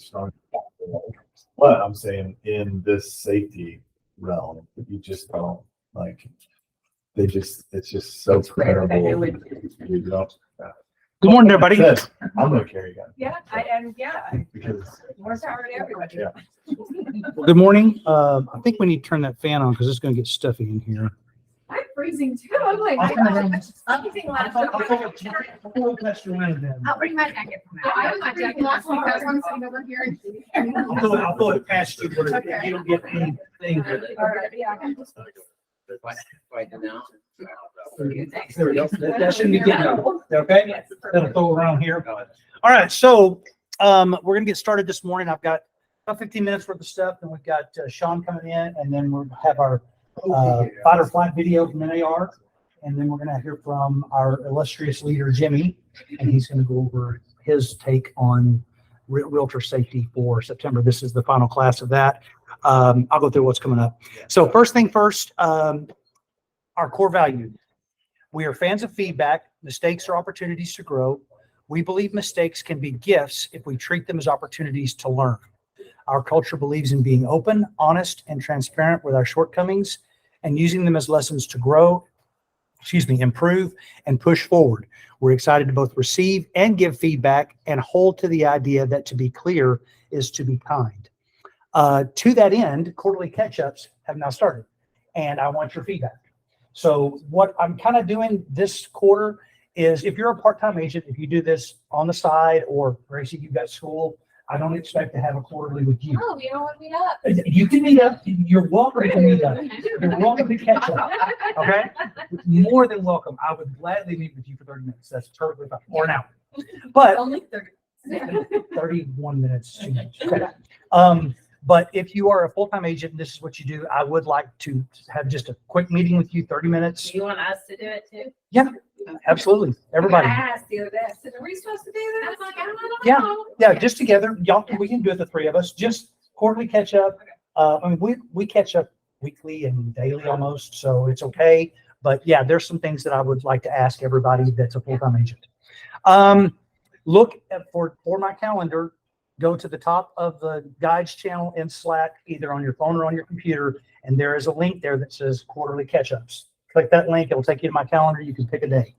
strong. But I'm saying in this safety realm, you just don't like. It's just so terrible. You know. Good morning, everybody. I'm gonna carry a gun. Yeah, Because more power to everybody. yeah. Good morning. I think we need to turn that fan on because it's going to get stuffy in here. I'm freezing too. I'm like, I'll turn it on. I'm using last I'll bring my jacket from out. I have my jacket last week. I was one sitting over here. I'll throw it past you where you don't get anything. All right, yeah. Right now. There we go. That shouldn't be getting out. Okay? That'll throw around here. All right. So we're going to get started this morning. I've got about 15 minutes worth of stuff. And we've got Sean coming in. And then we'll have our fight or flight video from NAR. And then we're going to hear from our illustrious leader, Jimmy. And he's going to go over his take on realtor safety for September. This is the final class of that. I'll go through what's coming up. So first thing first, our core value. We are fans of feedback. Mistakes are opportunities to grow. We believe mistakes can be gifts if we treat them as opportunities to learn. Our culture believes in being open, honest, and transparent with our shortcomings and using them as lessons to grow, improve, and push forward. We're excited to both receive and give feedback and hold to the idea that to be clear is to be kind. To that end, quarterly catch-ups have now started, and I want your feedback. So what I'm kind of doing this quarter is if you're a part-time agent, if you do this on the side or Gracie, you've got school, I don't expect to have a quarterly with you. Oh, you don't want to meet up. You can meet up. You're welcome to meet up. You're welcome to catch up. Okay? More than welcome. I would gladly meet with you for 30 minutes. That's perfectly fine. Or an hour. But Only 30. 31 minutes too much. Okay. But if you are a full-time agent and this is what you do, I would like to have just a quick meeting with you, 30 minutes. Do you want us to do it too? Yeah, absolutely. Everybody. I asked the other day. I said, are we supposed to do this? I was like, I don't know. Yeah, just together. Y'all, we can do it, the three of us. Just quarterly catch up. I mean, we catch up weekly and daily almost, so it's okay. But yeah, there's some things that I would like to ask everybody that's a full-time agent. Look for my calendar. Go to the top of the guides channel in Slack, either on your phone or on your computer, and there is a link there that says quarterly catch-ups. Click that link. It will take you to my calendar. You can pick a day.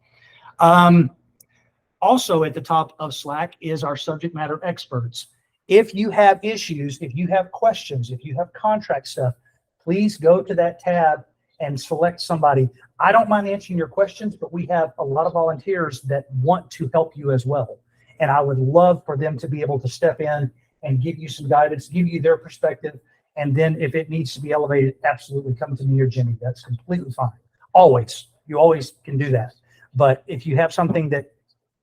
Also at the top of Slack is our subject matter experts. If you have issues, if you have questions, if you have contract stuff, please go to that tab and select somebody. I don't mind answering your questions, but we have a lot of volunteers that want to help you as well. And I would love for them to be able to step in and give you some guidance, give you their perspective. And then if it needs to be elevated, absolutely come to me or Jimmy. That's completely fine. Always. You always can do that. But if you have something that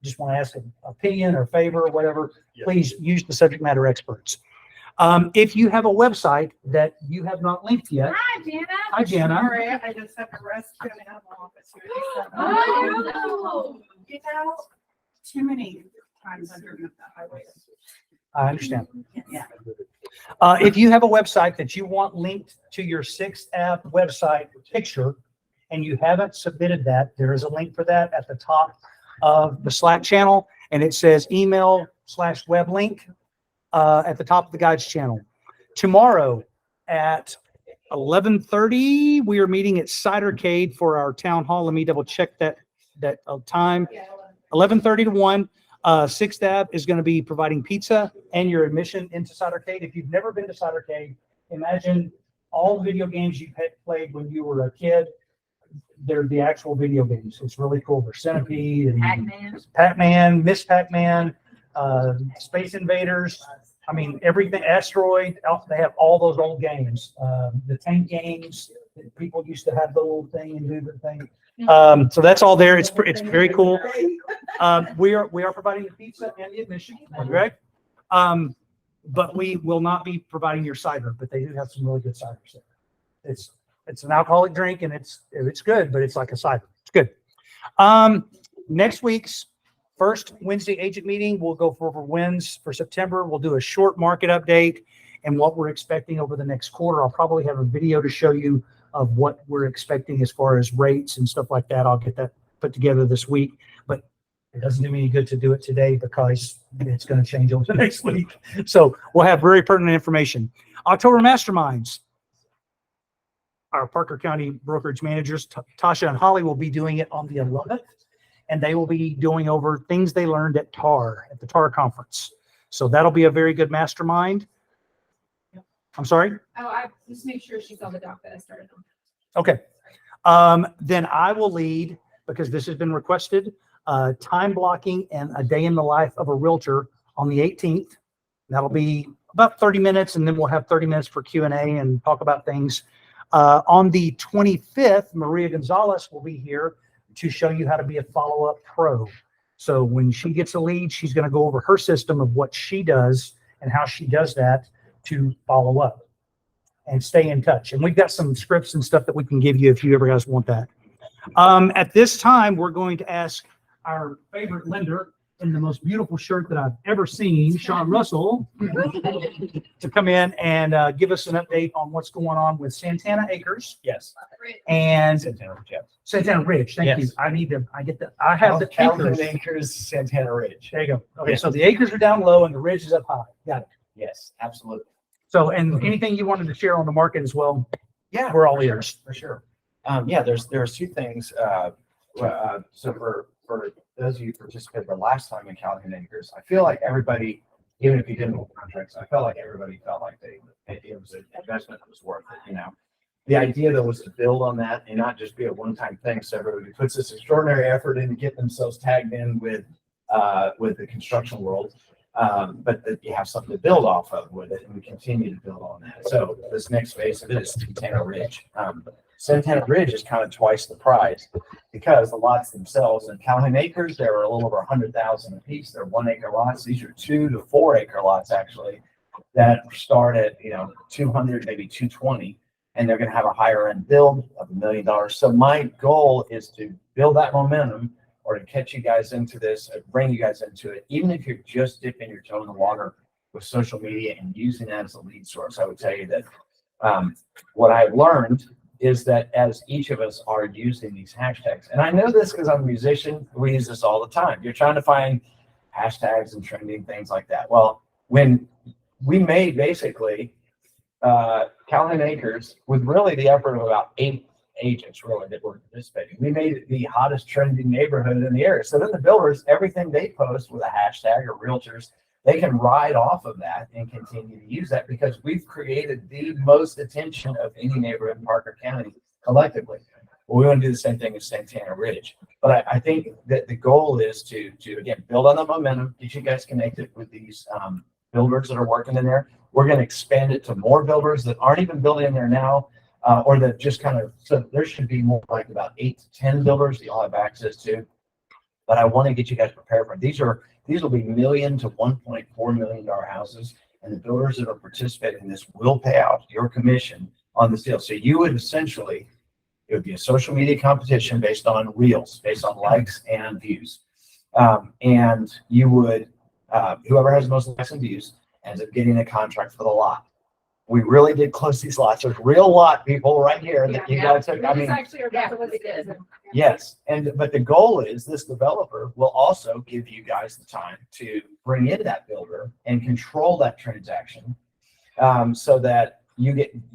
just want to ask an opinion or favor or whatever, please use the subject matter experts. If you have a website that you have not linked yet. Hi, Jana. Hi, Jana. Sorry, I just have to rest in the office here. Oh, You know, too many times I've driven up that highway. I understand. Yeah. If you have a website that you want linked to your 6th app website picture and you haven't submitted that, there is a link for that at the top of the Slack channel, and it says email/web link at the top of the guides channel. Tomorrow at 11:30, we are meeting at Cidercade for our town hall. Let me double check that time. 11:30 to 1. 6th Ave is going to be providing pizza and your admission into Cidercade. If you've never been to Cidercade, imagine all the video games you played when you were a kid. They're the actual video games. It's really cool. There's Centipede and Pac-Man, Miss Pac-Man, Space Invaders. I mean, everything, Asteroid. They have all those old games. The tank games that people used to have the little thing and do the thing. So that's all there. It's very cool. We are providing the pizza and the admission, right? But we will not be providing your cider, but they do have some really good ciders there. It's an alcoholic drink and it's good, but it's like a cider. It's good. Next week's first Wednesday agent meeting, we'll go over wins for September. We'll do a short market update and what we're expecting over the next quarter. I'll probably have a video to show you of what we're expecting as far as rates and stuff like that. I'll get that put together this week. But It doesn't do me any good to do it today because it's going to change over the next week. So we'll have very pertinent information. October Masterminds. Our Parker County brokerage managers, Tasha and Holly, will be doing it on the 11th, and they will be doing over things they learned at TAR, at the TAR conference. So that'll be a very good mastermind. I'm sorry? Oh, I just make sure she's on the dock that I started on. Okay. Then I will lead, because this has been requested, time blocking and a day in the life of a realtor on the 18th. That'll be about 30 minutes, and then we'll have 30 minutes for Q&A and talk about things. On the 25th, Maria Gonzalez will be here to show you how to be a follow-up pro. So when she gets a lead, she's going to go over her system of what she does and how she does that to follow up and stay in touch. And we've got some scripts and stuff that we can give you if you ever guys want that. At this time, we're going to ask our favorite lender in the most beautiful shirt that I've ever seen, Sean Russell, to come in and give us an update on what's going on with Santana Acres Yes. and Santana Ridge. Yes. Santana Ridge. Thank you. Yes. I need to, I get the, I have the Calvin acres. Acres, Santana Ridge. There you go. Okay, Yeah. so the acres are down low and the ridge is up high. Got it. Yes, absolutely. So, and anything you wanted to share on the market as well, Yeah, we're all for sure, ears. for sure. Yeah, there's two things. So for those of you who participated the last time in Calhoun Acres, I feel like everybody, even if you didn't hold contracts, I felt like everybody felt like it was an investment that was worth it. You know, the idea though was to build on that and not just be a one-time thing. So everybody puts this extraordinary effort in to get themselves tagged in with the construction world. But that you have something to build off of with it, and we continue to build on that. So this next phase of it is Santana Ridge. Santana Ridge is kind of twice the price because the lots themselves in Calhoun Acres, there are a little over 100,000 a piece. They're 1 acre lots. These are 2 to 4 acre lots actually that start at 200, maybe 220, and they're going to have a higher end build of $1 million. So my goal is to build that momentum, or to catch you guys into this, bring you guys into it, even if you're just dipping your toe in the water with social media and using that as a lead source. I would tell you that what I've learned is that as each of us are using these hashtags, and I know this because I'm a musician, we use this all the time. You're trying to find hashtags and trending things like that. Well, when we made basically Calhoun Acres with really the effort of about 8 agents really that were participating. We made it the hottest trending neighborhood in the area. So then the builders, everything they post with a hashtag or realtors, they can ride off of that and continue to use that because we've created the most attention of any neighborhood in Parker County collectively. Well, we want to do the same thing as Santana Ridge. But I think that the goal is to again, build on the momentum, get you guys connected with these builders that are working in there. We're going to expand it to more builders that aren't even building in there now. Or that just kind of, so there should be more like about 8 to 10 builders that you'll have access to. But I want to get you guys prepared for it. These will be $1 million to $1.4 million houses, and the builders that are participating in this will pay out your commission on this deal. So you would essentially, it would be a social media competition based on reels, based on likes and views. And you would, whoever has the most likes and views ends up getting a contract for the lot. We really did close these lots. There's real lot people right here that you guys took. I mean, yes. But the goal is this developer will also give you guys the time to bring in that builder and control that transaction so that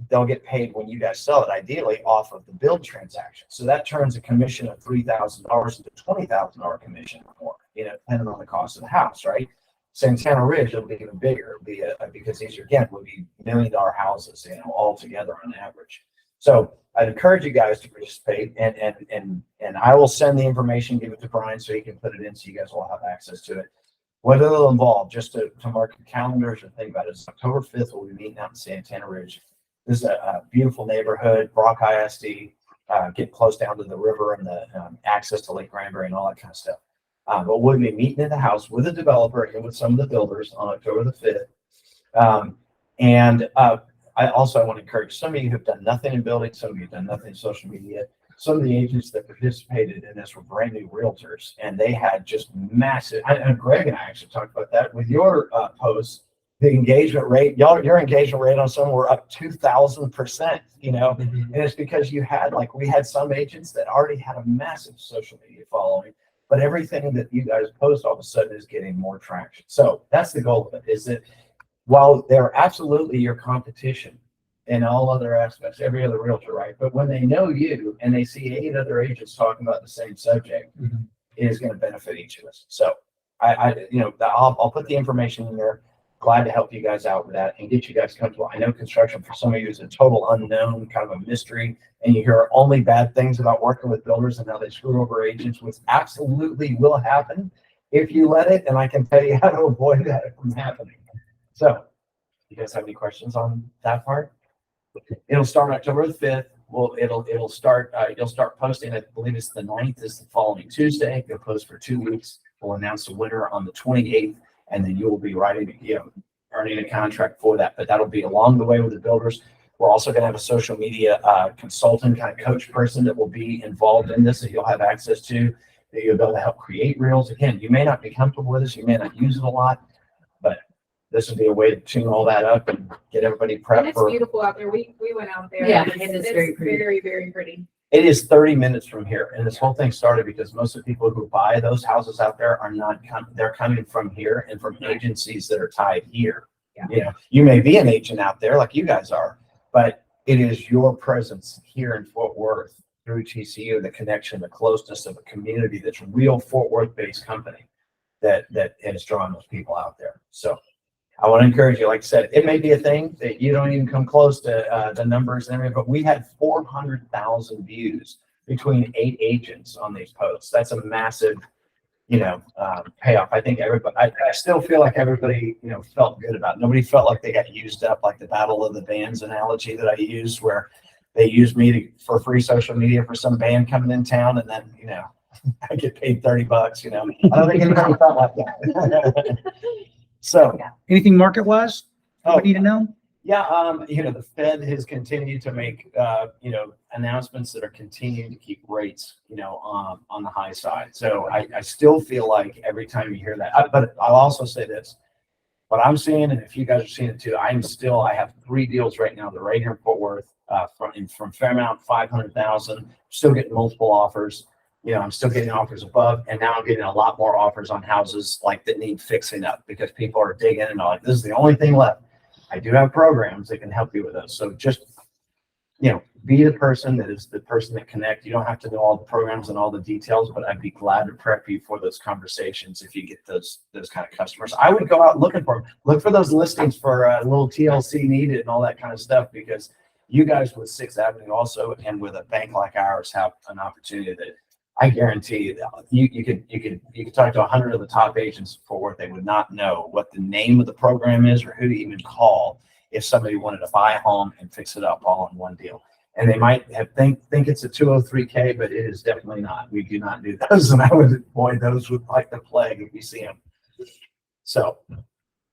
they'll get paid when you guys sell it, ideally off of the build transaction. So that turns a commission of $3,000 into $20,000 commission or more, depending on the cost of the house, right? Santana Ridge will be even bigger. It'll be because these again will be $1 million houses, all together on average. So I'd encourage you guys to participate, and I will send the information, give it to Brian so he can put it in, so you guys will have access to it. What it'll involve, just to mark your calendars and think about it, is October 5th we'll be meeting out in Santana Ridge. This is a beautiful neighborhood, Brock ISD, get close down to the river and the access to Lake Granbury and all that kind of stuff. But we'll be meeting in the house with a developer and with some of the builders on October the 5th. I also want to encourage some of you who've done nothing in building, some of you have done nothing in social media. Some of the agents that participated in this were brand new realtors, and they had just massive, and Greg and I actually talked about that with your posts, the engagement rate, your engagement rate on some were up 2,000%, and it's because we had some agents that already had a massive social media following. but everything that you guys post all of a sudden is getting more traction. So that's the goal of it, is that while they're absolutely your competition in all other aspects, every other realtor, right? But when they know you and they see 8 other agents talking about the same subject, it is going to benefit each of us. So I'll put the information in there. Glad to help you guys out with that and get you guys comfortable. I know construction for some of you is a total unknown, kind of a mystery, and you hear only bad things about working with builders and how they screw over agents, which absolutely will happen if you let it. And I can tell you how to avoid that from happening. So, you guys have any questions on that part? It'll start October the 5th. Well, it'll start, you'll start posting, I believe it's the 9th is the following Tuesday. You'll post for 2 weeks. We'll announce the winner on the 28th, and then you will be writing, earning a contract for that. But that'll be along the way with the builders. We're also going to have a social media consultant, kind of coach person that will be involved in this that you'll have access to, that you'll be able to help create reels. Again, you may not be comfortable with this, you may not use it a lot, but this would be a way to tune all that up and get everybody And prepped it's for. beautiful out there. We went out there. Yeah, and it is it's very pretty. very, very pretty. It is 30 minutes from here. And this whole thing started because most of the people who buy those houses out there are not, they're coming from here and from agencies that are tied here. Yeah. You may be an agent out there like you guys are, but it is your presence here in Fort Worth through TCU, the connection, the closeness of a community that's real Fort Worth based company that has drawn those people out there. So I want to encourage you, like I said, it may be a thing that you don't even come close to the numbers and everything, but we had 400,000 views between 8 agents on these posts. That's a massive, payoff. I think everybody, I still feel like everybody, felt good about it. Nobody felt like they got used up, like the Battle of the Bands analogy that I used, where they used me for free social media for some band coming in town. And then, I get paid $30, I don't think anybody felt like that. So, Anything market wise? Oh. We need to know? yeah, the Fed has continued to make, announcements that are continuing to keep rates, on the high side. So I still feel like every time you hear that, but I'll also say this, what I'm seeing, and if you guys are seeing it too, I have 3 deals right now. They're right here in Fort Worth, from Fairmount, 500,000, still getting multiple offers. I'm still getting offers above, and now I'm getting a lot more offers on houses like that need fixing up because people are digging and all. This is the only thing left. I do have programs that can help you with those. So just, be the person that connect. You don't have to know all the programs and all the details, but I'd be glad to prep you for those conversations if you get those kind of customers. I would go out looking for them. Look for those listings for a little TLC needed and all that kind of stuff, because you guys with 6th Avenue also, and with a bank like ours, have an opportunity that I guarantee you that you could talk to 100 of the top agents for Worth. They would not know what the name of the program is or who to even call if somebody wanted to buy a home and fix it up all in one deal. And they might have think it's a 203K, but it is definitely not. We do not do those, and I would avoid those with like the plague if you see them. So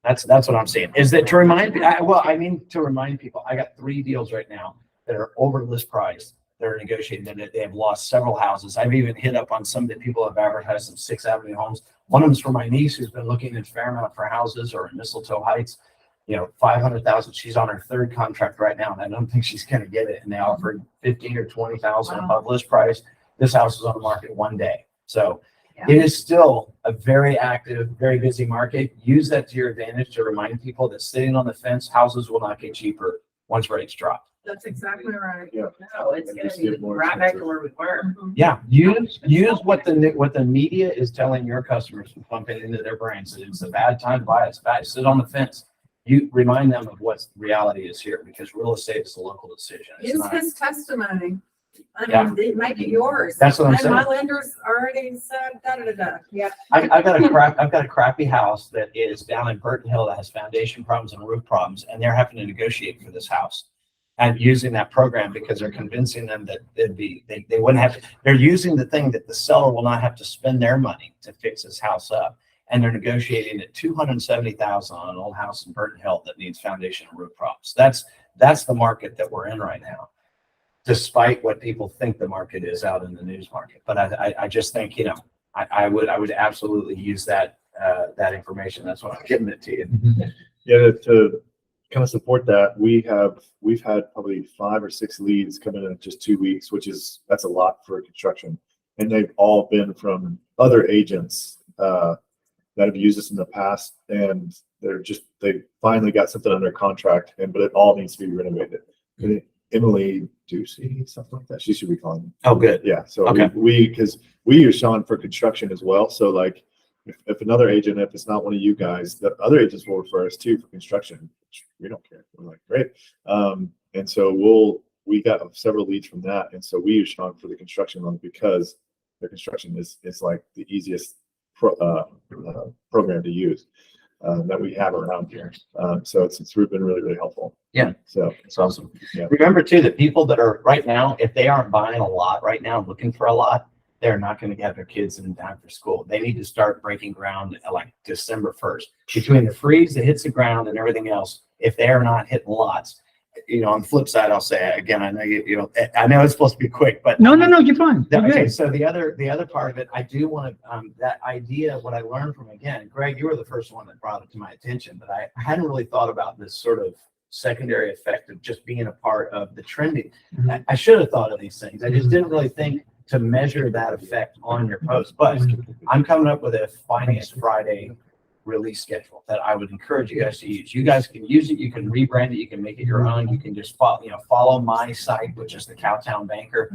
that's what I'm saying. Is that to remind to remind people, I got 3 deals right now that are over list price. They're negotiating, and they have lost several houses. I've even hit up on some that people have advertised some 6th Avenue homes. One of them is for my niece who's been looking in Fairmount for houses, or in Mistletoe Heights, 500,000. She's on her 3rd contract right now, and I don't think she's going to get it. And they offered 15 or 20,000 above list price. This house is on the market one day. So it is still a very active, very busy market. Use that to your advantage to remind people that sitting on the fence, houses will not get cheaper once rates drop. That's exactly right. Yeah. No, it's And gonna just be get more right back to expensive. where we were. Yeah, use what the media is telling your customers to pump it into their brains. It's a bad time to buy. It's bad. Sit on the fence. You remind them of what reality is here, because real estate is a local decision. It's Use not. his testimony. Yeah. Make it yours. That's what I'm And my saying. lenders already said da-da-da-da. Yeah. I've got a crappy house that is down in Burton Hill that has foundation problems and roof problems, and they're having to negotiate for this house. And using that program because they're convincing them that they wouldn't have to, they're using the thing that the seller will not have to spend their money to fix his house up. And they're negotiating at $270,000 on an old house in Burton Hill that needs foundation and roof problems. That's the market that we're in right now, despite what people think the market is out in the news market. But I just think, I would absolutely use that information. That's why I'm giving it to you. Yeah, to kind of support that, we've had probably 5 or 6 leads come in just 2 weeks, that's a lot for construction. And they've all been from other agents that have used this in the past, and they finally got something under contract, but it all needs to be renovated. And Emily Ducey, something like that. She should be calling. Oh, good. Yeah. So Okay. because we use Sean for construction as well. So like if another agent, if it's not one of you guys, the other agents will refer us too for construction. We don't care. We're like, great. And so we got several leads from that. And so we use Sean for the construction loan because the construction is like the easiest program to use that we have around here. So it's been really, really helpful. Yeah. So It's awesome. Yeah. Remember too, that people that are right now, if they aren't buying a lot right now, looking for a lot, they're not going to have their kids in time for school. They need to start breaking ground at like December 1st. Between the freeze that hits the ground and everything else, if they're not hitting lots, on the flip side, I'll say again, I know I know it's supposed to be quick, but No, you're fine. You're okay. good. So the other part of it, I do want to, that idea, what I learned from, again, Greg, you were the first one that brought it to my attention, but I hadn't really thought about this sort of secondary effect of just being a part of the trending. I should have thought of these things. I just didn't really think to measure that effect on your post, but I'm coming up with a Finance Friday release schedule that I would encourage you guys to use. You guys can use it. You can rebrand it. You can make it your own. You can just follow my site, which is the Cowtown Banker.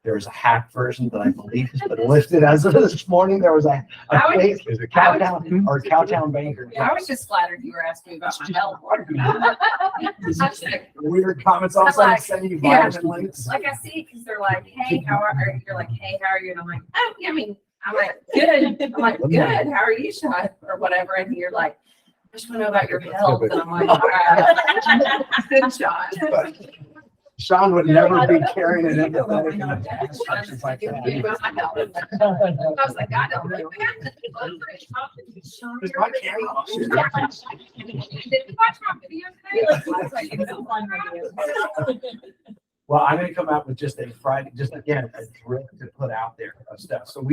There's a hack version that I believe has been listed as of this morning. There was a is it Cowtown or Cowtown Banker. I was just flattered you were asking me about my health. Weird comments all of a sudden sending you vitamin links. Like I see, because they're like, hey, how are you? You're like, hey, how are you? And I'm like, oh, yeah, I'm like, good. I'm like, good. How are you, Sean? Or whatever. And you're like, I just want to know about your health. And I'm like, all right. Good, Sean. Sean would never be carrying an empathetic instructions like that. I was like, I don't know. Is my camera off? Did you watch my video today? Like, I was like, it's a fun video. Well, I'm going to come out with just a Friday, just again, a drip to put out there of stuff. So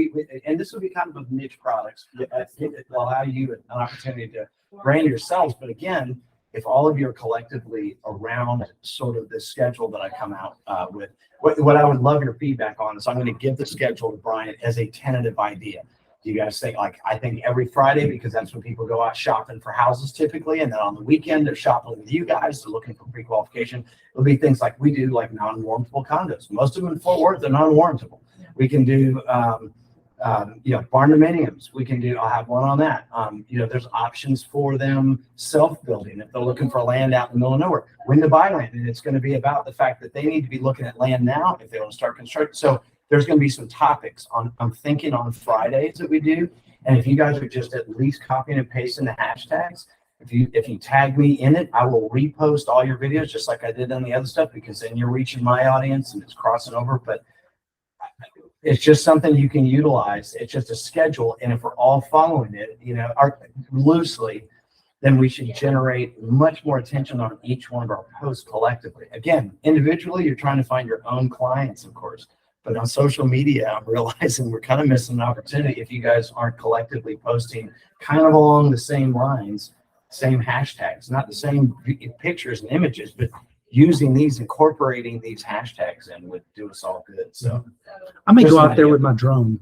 and this will be kind of a niche products. It will allow you an opportunity to brand yourselves. But again, if all of you are collectively around sort of this schedule that I come out with, what I would love your feedback on is I'm going to give the schedule to Brian as a tentative idea. Do you guys think, like, I think every Friday, because that's when people go out shopping for houses typically, and then on the weekend they're shopping with you guys, they're looking for pre-qualification. It'll be things like we do, like non-warrantable condos. Most of them in Fort Worth, they're non-warrantable. We can do, barn dominiums. We can do, I'll have one on that. There's options for them self-building if they're looking for land out in the middle of nowhere. When to buy land, and it's going to be about the fact that they need to be looking at land now if they want to start construction. So there's going to be some topics I'm thinking on Fridays that we do. And if you guys are just at least copying and pasting the hashtags, if you tag me in it, I will repost all your videos just like I did on the other stuff, because then you're reaching my audience and it's crossing over. But it's just something you can utilize. It's just a schedule. And if we're all following it, loosely, then we should generate much more attention on each one of our posts collectively. Again, individually, you're trying to find your own clients, of course. But on social media, I'm realizing we're kind of missing an opportunity if you guys aren't collectively posting kind of along the same lines, same hashtags, not the same pictures and images, but using these, incorporating these hashtags in would do us all good. So I may Just go an out there idea. with my drone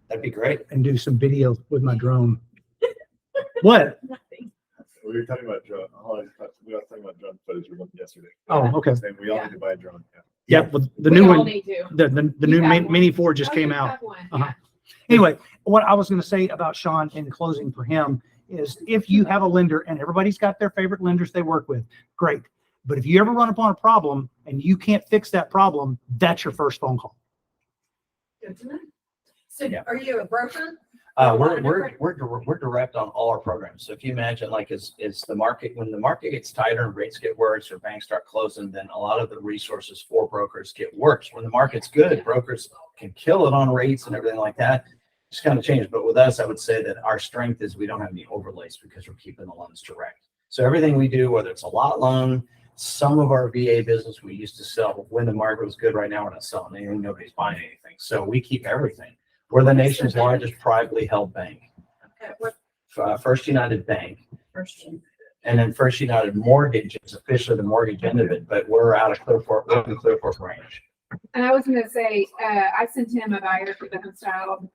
that'd be great. and do some video with my drone. What? We were talking about drone. We were talking about drone footage yesterday. Oh, okay. Saying we all need to buy a drone. Yeah. Yeah, but the We new all one, need to. the new You have one. Mini 4 just Oh, came you out. have one, Uh-huh. yeah. Anyway, what I was going to say about Sean in closing for him is if you have a lender, and everybody's got their favorite lenders they work with, great. But if you ever run upon a problem and you can't fix that problem, that's your first phone call. Good to know. So Yeah. are you a broker? We're direct on all our programs. So if you imagine, like, is the market, when the market gets tighter and rates get worse or banks start closing, then a lot of the resources for brokers get worse. When the market's good, brokers can kill it on rates and everything like that. It's kind of changed. But with us, I would say that our strength is we don't have any overlays because we're keeping the loans direct. So everything we do, whether it's a lot loan, some of our VA business we used to sell when the market was good. Right now, we're not selling anything. Nobody's buying anything. So we keep everything. We're the nation's largest privately held bank. Okay, what First United Bank, first? and then First United Mortgage is officially the mortgage end of it, but we're out of Clearfork, we're in the Clearfork branch. And I was gonna say, I sent him a buyer for the home style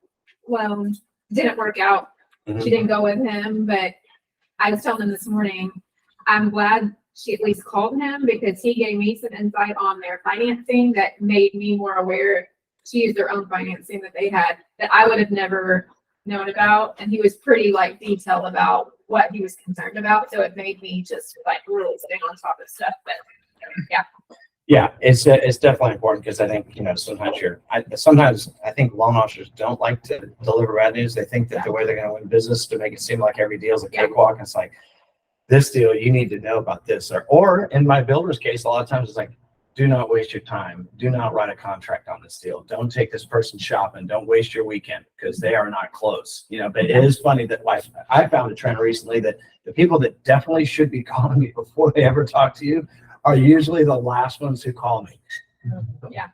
well, didn't work out. She didn't go with him, but I was telling him this morning, I'm glad she at least called him because he gave me some insight on their financing that made me more aware to use their own financing that they had that I would have never known about. And he was pretty like detailed about what he was concerned about. So it made me just like really stay on top of stuff. But yeah. Yeah, it's definitely important because I think, sometimes I think loan officers don't like to deliver bad news. They think that the way they're going to win business to make it seem like every deal is a cakewalk. It's like, this deal, you need to know about this. Or in my builder's case, a lot of times it's like, do not waste your time. Do not write a contract on this deal. Don't take this person shopping. Don't waste your weekend because they are not close. But it is funny that I found a trend recently that the people that definitely should be calling me before they ever talk to you are usually the last ones who call me. Yeah.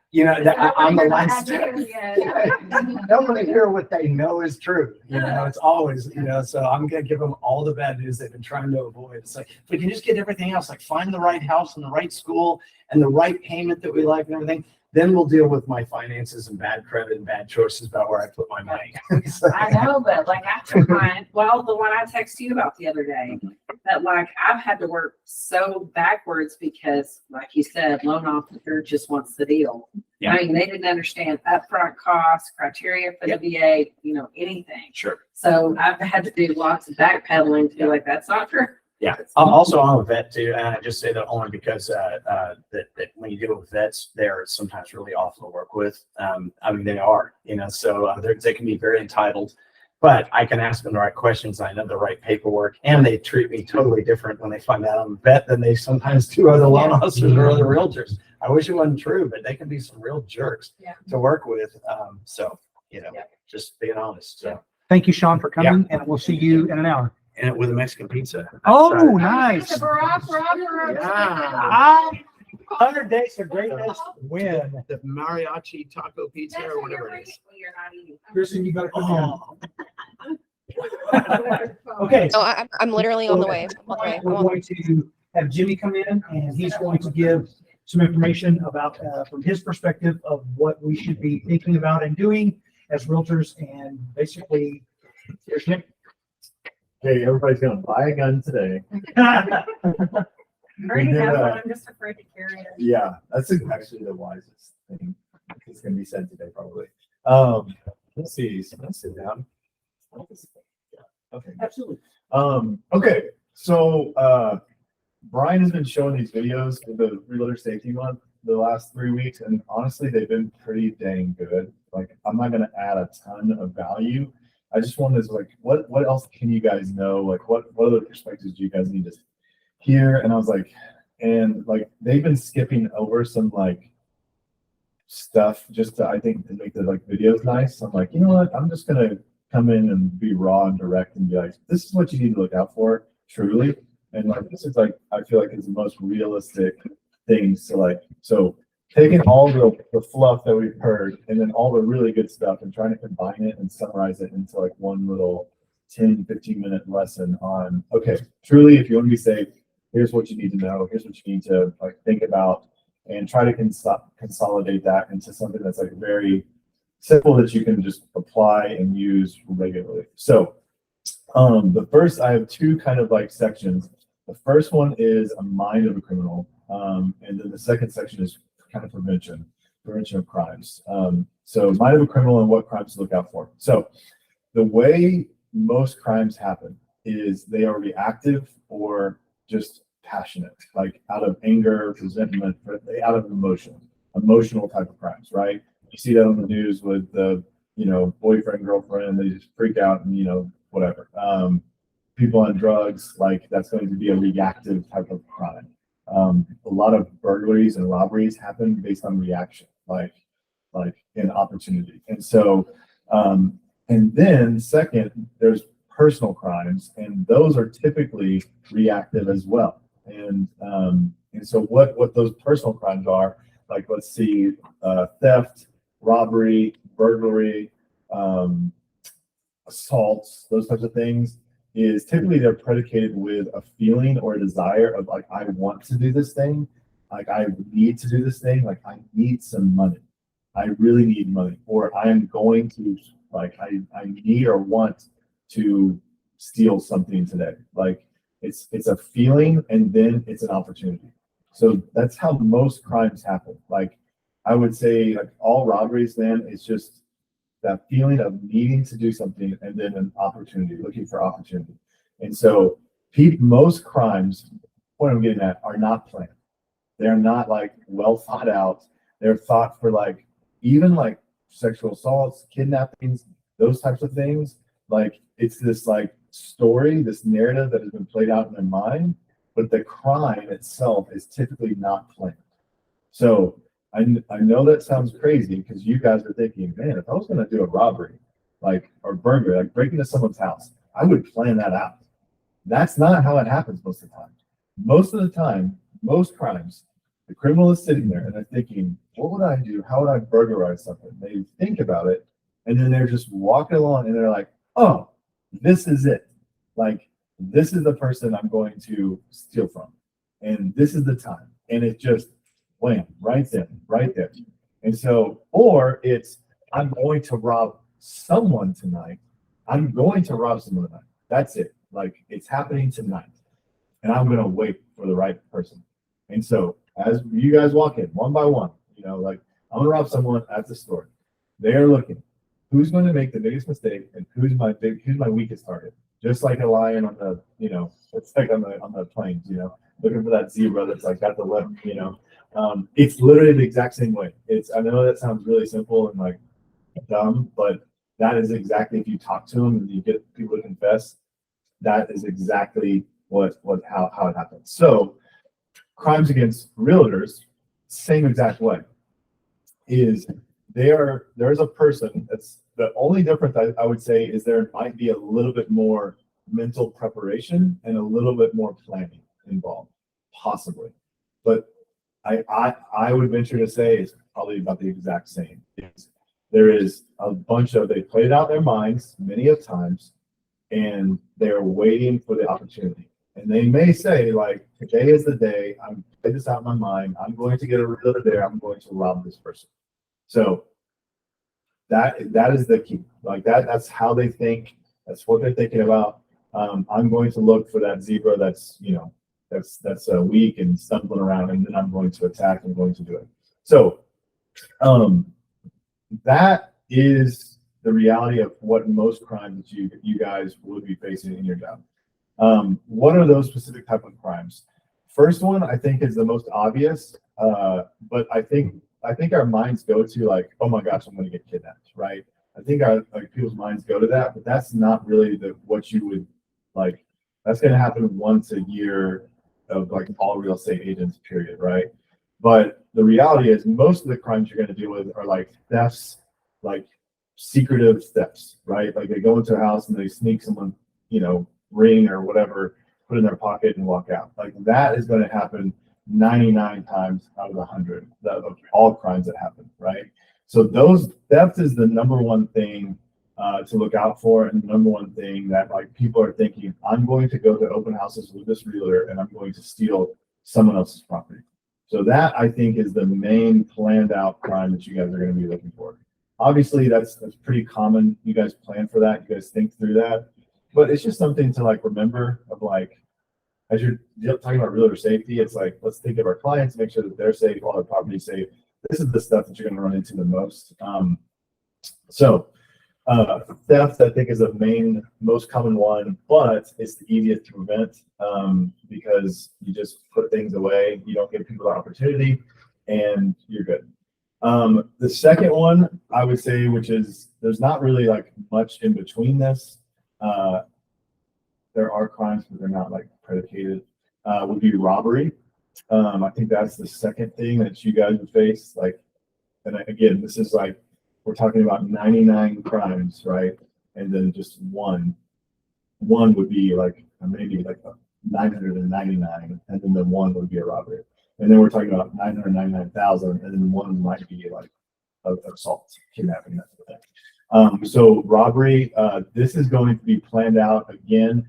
I'm the last. Don't want to hear what they know is true. It's always, so I'm going to give them all the bad news they've been trying to avoid. It's like, if we can just get everything else, like find the right house and the right school and the right payment that we like and everything, then we'll deal with my finances and bad credit and bad choices about where I put my money. I know, but like after mine, the one I texted you about the other day, that like I've had to work so backwards because, like you said, loan officer just wants the deal. Yeah. I mean, they didn't understand upfront costs, criteria for the VA, anything. Sure. So I've had to do lots of backpedaling to be like, that's not true. Yeah. Also, I'm a vet too, and I just say that only because that when you deal with vets, they're sometimes really awful to work with. They are, so they can be very entitled, but I can ask them the right questions. I know the right paperwork, and they treat me totally different when they find out I'm a vet than they sometimes do other loan officers or other realtors. I wish it wasn't true, but they can be some real jerks to work with. Just being honest. So Thank you, Sean, for coming, and we'll see you in an hour. and with a Mexican pizza. Oh, nice. Barack Robert. Yeah. 100 days of greatness win. The mariachi taco pizza or whatever it is. You're not eating. Kristen, you gotta come Oh. in. Okay. Oh, I'm literally on the way. Okay. We're going to have Jimmy come in and he's going to give some information about, from his perspective of what we should be thinking about and doing as realtors. And basically, here's Nick. Hey, everybody's gonna buy a gun today. I already We did, have one. I'm just afraid to carry it. Yeah, that's actually the wisest thing that's gonna be said today, probably. Let's see. So let's sit down. Okay. Absolutely. Okay. So Brian has been showing these videos for the Realtor Safety Month the last 3 weeks, and honestly, they've been pretty dang good. Like, I'm not gonna add a ton of value. I just wanted to, like, what else can you guys know? Like, what other perspectives do you guys need to hear? And I was like, and like, they've been skipping over some like stuff just to, I think, to make the like videos nice. I'm like, you know what? I'm just gonna come in and be raw and direct and be like, this is what you need to look out for, truly. And like, this is like, I feel like it's the most realistic things to like, so taking all the fluff that we've heard and then all the really good stuff and trying to combine it and summarize it into like one little 10-15 minute lesson on, okay, truly, if you want to be safe, here's what you need to know, here's what you need to like think about, and try to consolidate that into something that's like very simple that you can just apply and use regularly. So the first, I have two kind of like sections. The first one is a mind of a criminal, and then the second section is kind of prevention of crimes. So mind of a criminal and what crimes to look out for. So the way most crimes happen is they are reactive or just passionate, like out of anger, resentment, out of emotional type of crimes, right? You see that on the news with the, boyfriend, girlfriend, they just freak out and, whatever. People on drugs, like that's going to be a reactive type of crime. A lot of burglaries and robberies happen based on reaction, like an opportunity. And so, and then second, there's personal crimes, and those are typically reactive as well. And so what those personal crimes are, like, let's see, theft, robbery, burglary, assaults, those types of things, is typically they're predicated with a feeling or a desire of like, I want to do this thing, like I need to do this thing, like I need some money, I really need money, or I'm going to Like I need or want to steal something today. Like it's a feeling and then it's an opportunity. So that's how most crimes happen. Like I would say like all robberies then it's just that feeling of needing to do something and then an opportunity, looking for opportunity. And so most crimes, what I'm getting at, are not planned. They're not like well thought out. They're thought for like even like sexual assaults, kidnappings, those types of things. Like it's this like story, this narrative that has been played out in their mind, but the crime itself is typically not planned. So I know that sounds crazy because you guys are thinking, man, if I was going to do a robbery, like or burglary, like break into someone's house, I would plan that out. That's not how it happens most of the time. Most of the time, most crimes, the criminal is sitting there and they're thinking, what would I do? How would I burglarize something? They think about it and then they're just walking along and they're like, oh, this is it. Like, this is the person I'm going to steal from. And this is the time. And it just wham, right there. And so, or it's, I'm going to rob someone tonight. I'm going to rob someone tonight. That's it. Like, it's happening tonight. And I'm going to wait for the right person. And so, as you guys walk in one by one, you know, like, I'm going to rob someone at the store. They're looking. Who's going to make the biggest mistake and who's my weakest target? Just like a lion on the, you know, it's like on the plains, you know, looking for that zebra that's like got the lip, you know. It's literally the exact same way. I know that sounds really simple and like dumb, but that is exactly, if you talk to them and you get people to confess, that is exactly how it happens. So crimes against realtors, same exact way, is there's a person that's the only difference I would say is there might be a little bit more mental preparation and a little bit more planning involved, possibly. But I would venture to say it's probably about the exact same. There is a bunch of, they played out in their minds many of times and they're waiting for the opportunity. And they may say, like, today is the day, I'm playing this out in my mind, I'm going to get a realtor there, I'm going to rob this person. So that is the key. Like that's how they think, that's what they're thinking about. I'm going to look for that zebra that's, you know, that's weak and stumbling around, and then I'm going to attack and going to do it. So that is the reality of what most crimes that you guys would be facing in your job. What are those specific type of crimes? First one, I think, is the most obvious, but I think our minds go to like, oh my gosh, I'm going to get kidnapped, right? I think people's minds go to that, but that's not really what you would like. That's going to happen once a year of like all real estate agents, period, right? But the reality is most of the crimes you're going to deal with are like thefts, like secretive thefts, right? Like they go into a house and they sneak someone, you know, ring or whatever, put in their pocket and walk out. Like that is going to happen 99 times out of 100 of all crimes that happen, right? So theft is the number one thing to look out for, and the number one thing that like people are thinking, I'm going to go to open houses with this realtor and I'm going to steal someone else's property. So that, I think, is the main planned out crime that you guys are going to be looking for. Obviously, that's pretty common. You guys plan for that. You guys think through that. But it's just something to like remember of like, as you're talking about realtor safety, it's like, let's think of our clients, make sure that they're safe, all their property's safe. This is the stuff that you're going to run into the most. Theft, I think, is the most common one, but it's the easiest to prevent because you just put things away. You don't give people the opportunity and you're good. The second one, I would say, which is, there's not really like much in between this. There are crimes, but they're not like predicated, would be robbery. I think that's the second thing that you guys would face. Like, and again, this is like, we're talking about 99 crimes, right? And then just one would be like maybe like 999, and then the one would be a robbery. And then we're talking about 999,000, and then one might be like assault, kidnapping, that sort of thing. So robbery, this is going to be planned out again.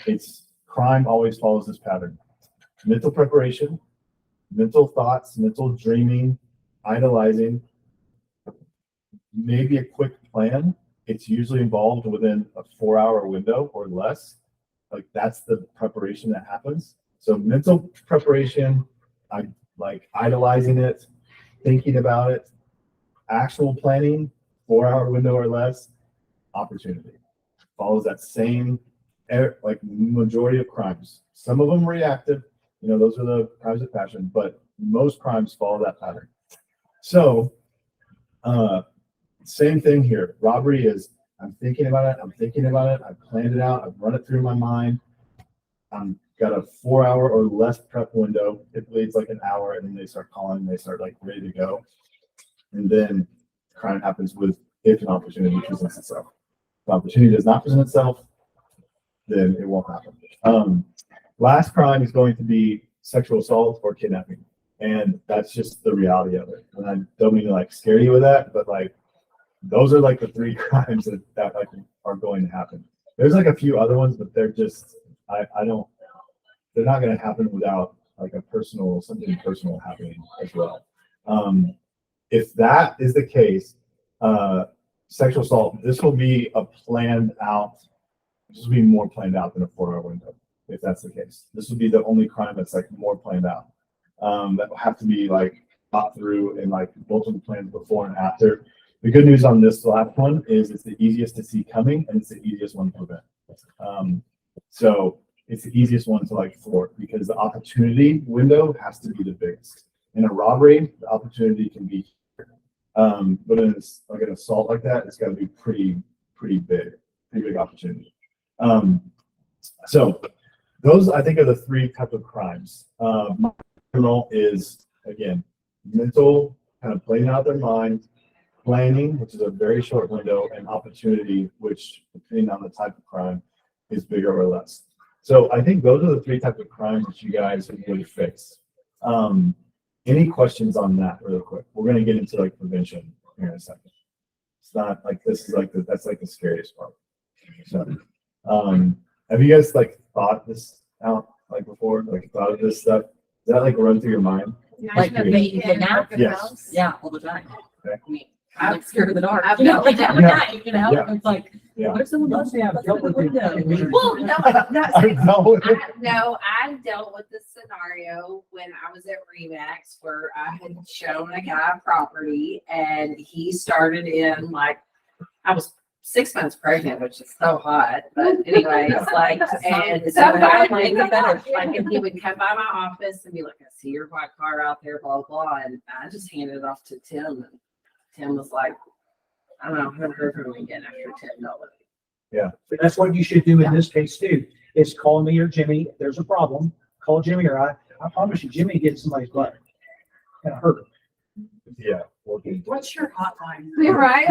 It's crime always follows this pattern: mental preparation, mental thoughts, mental dreaming, idolizing, maybe a quick plan, it's usually involved within a 4-hour window or less. Like that's the preparation that happens. So mental preparation, I like idolizing it, thinking about it, actual planning, 4-hour window or less, opportunity. Follows that same, like majority of crimes. Some of them reactive, those are the crimes of passion, but most crimes follow that pattern. So, same thing here. Robbery is, I'm thinking about it, I've planned it out, I've run it through my mind. Got a 4-hour or less prep window. Typically it's like an hour, and then they start calling, they start like ready to go. And then crime happens if an opportunity presents itself. If the opportunity does not present itself, then it won't happen. Last crime is going to be sexual assault or kidnapping. And that's just the reality of it. And I don't mean to like scare you with that, but like those are like the 3 crimes that like are going to happen. There's like a few other ones, but they're just they're not going to happen without like something personal happening as well. If that is the case, sexual assault, this will be this will be more planned out than a 4-hour window. If that's the case, this would be the only crime that's like more planned out. That will have to be like thought through and like multiple plans before and after. The good news on this last one is it's the easiest to see coming, and it's the easiest one to prevent. So it's the easiest one to like thwart because the opportunity window has to be the biggest. In a robbery, the opportunity can be, but in like an assault like that, it's got to be pretty big opportunity. So those I think are the 3 types of crimes. Criminal is again mental, kind of playing out their mind, planning, which is a very short window, and opportunity, which depending on the type of crime is bigger or less. So I think those are the 3 types of crimes that you guys would fix. Any questions on that really quick? We're going to get into like prevention here in a second. It's not like this is like that's like the scariest part. So have you guys like thought this out like before? Like thought of this stuff? Does that like run through your mind? Like the baby kidnapped? Yes. Yeah, all the time. Okay. I mean, I'm like scared of the dark. I've Like every Yeah. night, Yeah. it's like, Yeah. what if someone loves me? I've dealt with it. Well, no, that's, No, I dealt with this scenario when I was at Remax where I had shown a guy property and he started in like, I was 6 months pregnant, which is so hot. But anyways, like, and so I like the better, like, and he would come by my office and be like, I see your white car out there, blah, blah. And I just handed it off to Tim. And Tim was like, I don't know, I haven't heard from him again after $10. That's what you should do in this case too, is call me or Jimmy. If there's a problem, call Jimmy or I promise you, Jimmy gets somebody's butt. Gonna hurt him. Yeah. Working. What's your hotline? You're right.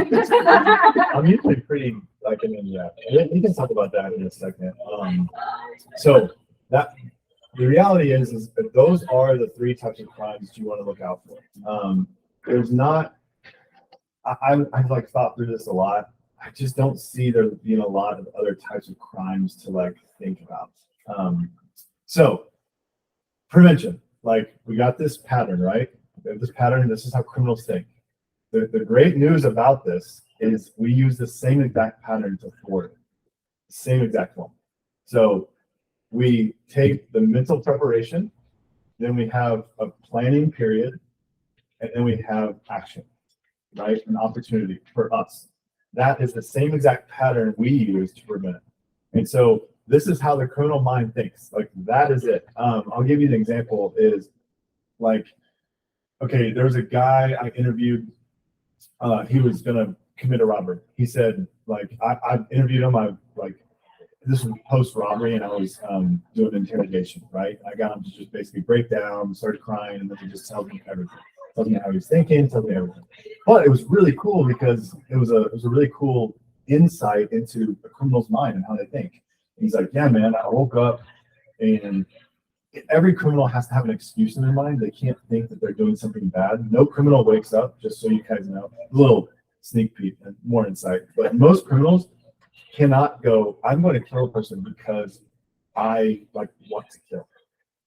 I'm usually pretty like we can talk about that in a second. So that the reality is that those are the 3 types of crimes that you want to look out for. There's not. I've like thought through this a lot. I just don't see there being a lot of other types of crimes to like think about. So prevention, like we got this pattern, right? We have this pattern. This is how criminals think. The great news about this is we use the same exact pattern to thwart it. Same exact one. So we take the mental preparation, then we have a planning period, and then we have action, right? An opportunity for us. That is the same exact pattern we use to prevent it. And so this is how the criminal mind thinks. Like that is it. I'll give you an example is like, okay, there's a guy I interviewed. He was gonna commit a robbery. He said, like, I interviewed him. This was post robbery, and I was doing interrogation. Right, I got him to just basically break down, started crying, and then he just tells me everything. Tells me how he's thinking, tells me everything. But it was really cool because it was a really cool insight into a criminal's mind and how they think. And he's like, yeah, man, I woke up and every criminal has to have an excuse in their mind. They can't think that they're doing something bad. No criminal wakes up, just so you guys know, a little sneak peek and more insight. But most criminals cannot go, I'm going to kill a person because I like want to kill.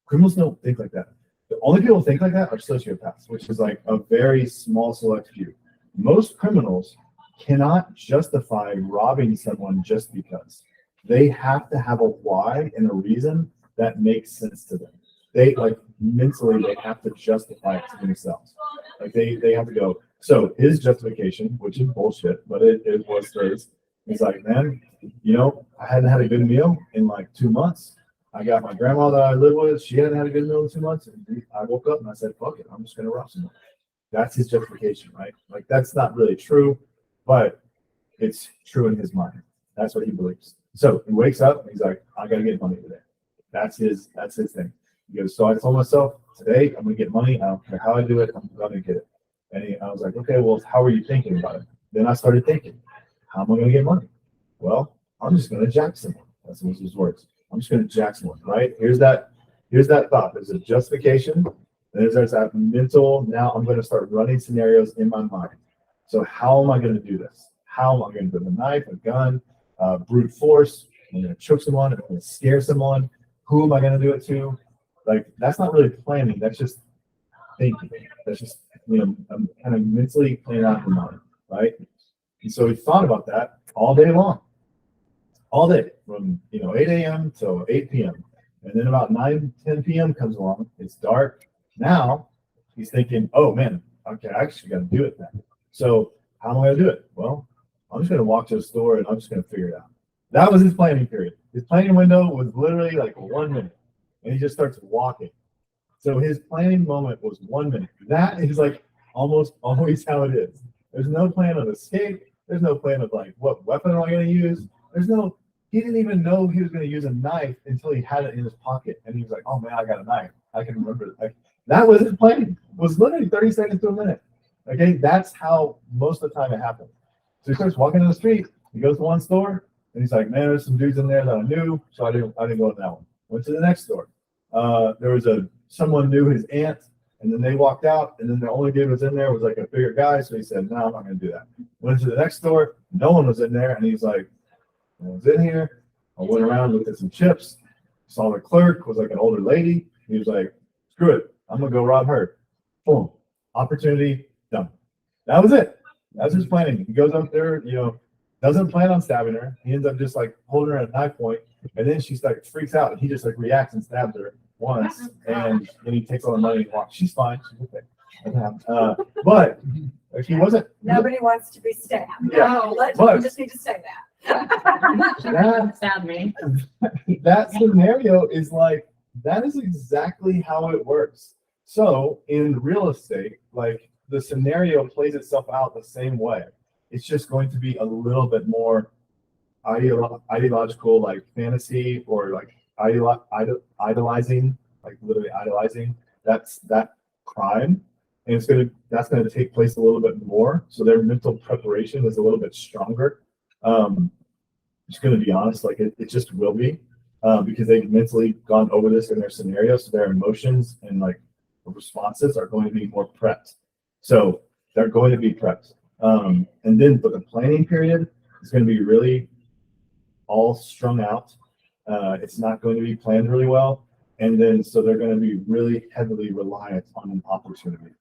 Criminals don't think like that. The only people who think like that are sociopaths, which is like a very small select few. Most criminals cannot justify robbing someone just because. They have to have a why and a reason that makes sense to them. They like mentally, they have to justify it to themselves. Like they have to go. So his justification, which is bullshit, but it was his. He's like, man, you know, I hadn't had a good meal in like 2 months. I got my grandma that I live with. She hadn't had a good meal in 2 months. And I woke up and I said, fuck it, I'm just going to rob someone. That's his justification, right? Like that's not really true, but it's true in his mind. That's what he believes. So he wakes up and he's like, I got to get money today. That's his thing. He goes, so I told myself today I'm going to get money. I don't care how I do it. I'm going to get it. And I was like, okay, well, how are you thinking about it? Then I started thinking, how am I going to get money? Well, I'm just going to jack someone. That's his words. I'm just going to jack someone, right? Here's that thought. There's a justification. And there's that mental, now I'm going to start running scenarios in my mind. So how am I going to do this? How am I going to do a knife, a gun, brute force? I'm going to choke someone. I'm going to scare someone. Who am I going to do it to? Like, that's not really planning. That's just thinking. That's just, you know, I'm kind of mentally playing out in mind, right? And so he thought about that all day long. All day, from 8 a.m. till 8 p.m. And then about 9-10 p.m. comes along. It's dark. Now he's thinking, oh man, okay, I actually got to do it then. So how am I going to do it? Well, I'm just going to walk to the store and I'm just going to figure it out. That was his planning period. His planning window was literally like 1 minute, and he just starts walking. So his planning moment was 1 minute. That is like almost always how it is. There's no plan of escape. There's no plan of like, what weapon am I going to use? He didn't even know he was going to use a knife until he had it in his pocket. And he was like, oh man, I got a knife. I can remember. Like, that was his planning. It was literally 30 seconds to a minute. Okay, that's how most of the time it happened. So he starts walking down the street. He goes to one store, and he's like, man, there's some dudes in there that I knew, so I didn't go to that one. Went to the next store. There was someone knew his aunt, and then they walked out, and then the only dude was in there was like a bigger guy, so he said, no, I'm not going to do that. Went to the next store. No one was in there, and he's like, I was in here. I went around, looked at some chips, saw the clerk was like an older lady. He was like, screw it, I'm gonna go rob her. Boom, opportunity, done. That was it. That's his planning. He goes up there, doesn't plan on stabbing her. He ends up just like holding her at knife point, and then she like freaks out, and he just like reacts and stabs her once, and then he takes all the money and walks. She's fine. She's okay. But like, he wasn't. Nobody wants to be stabbed. Yeah. No, we just need to say that. Stab me. That scenario is like, that is exactly how it works. So in real estate, like the scenario plays itself out the same way. It's just going to be a little bit more ideological, like fantasy, or like idolizing, like literally idolizing that crime. And that's gonna take place a little bit more. So their mental preparation is a little bit stronger. Just going to be honest, like it just will be, because they've mentally gone over this in their scenario, so their emotions and like responses are going to be more prepped. So they're going to be prepped, but the planning period is going to be really all strung out. It's not going to be planned really well, and then so they're going to be really heavily reliant on an opportunity.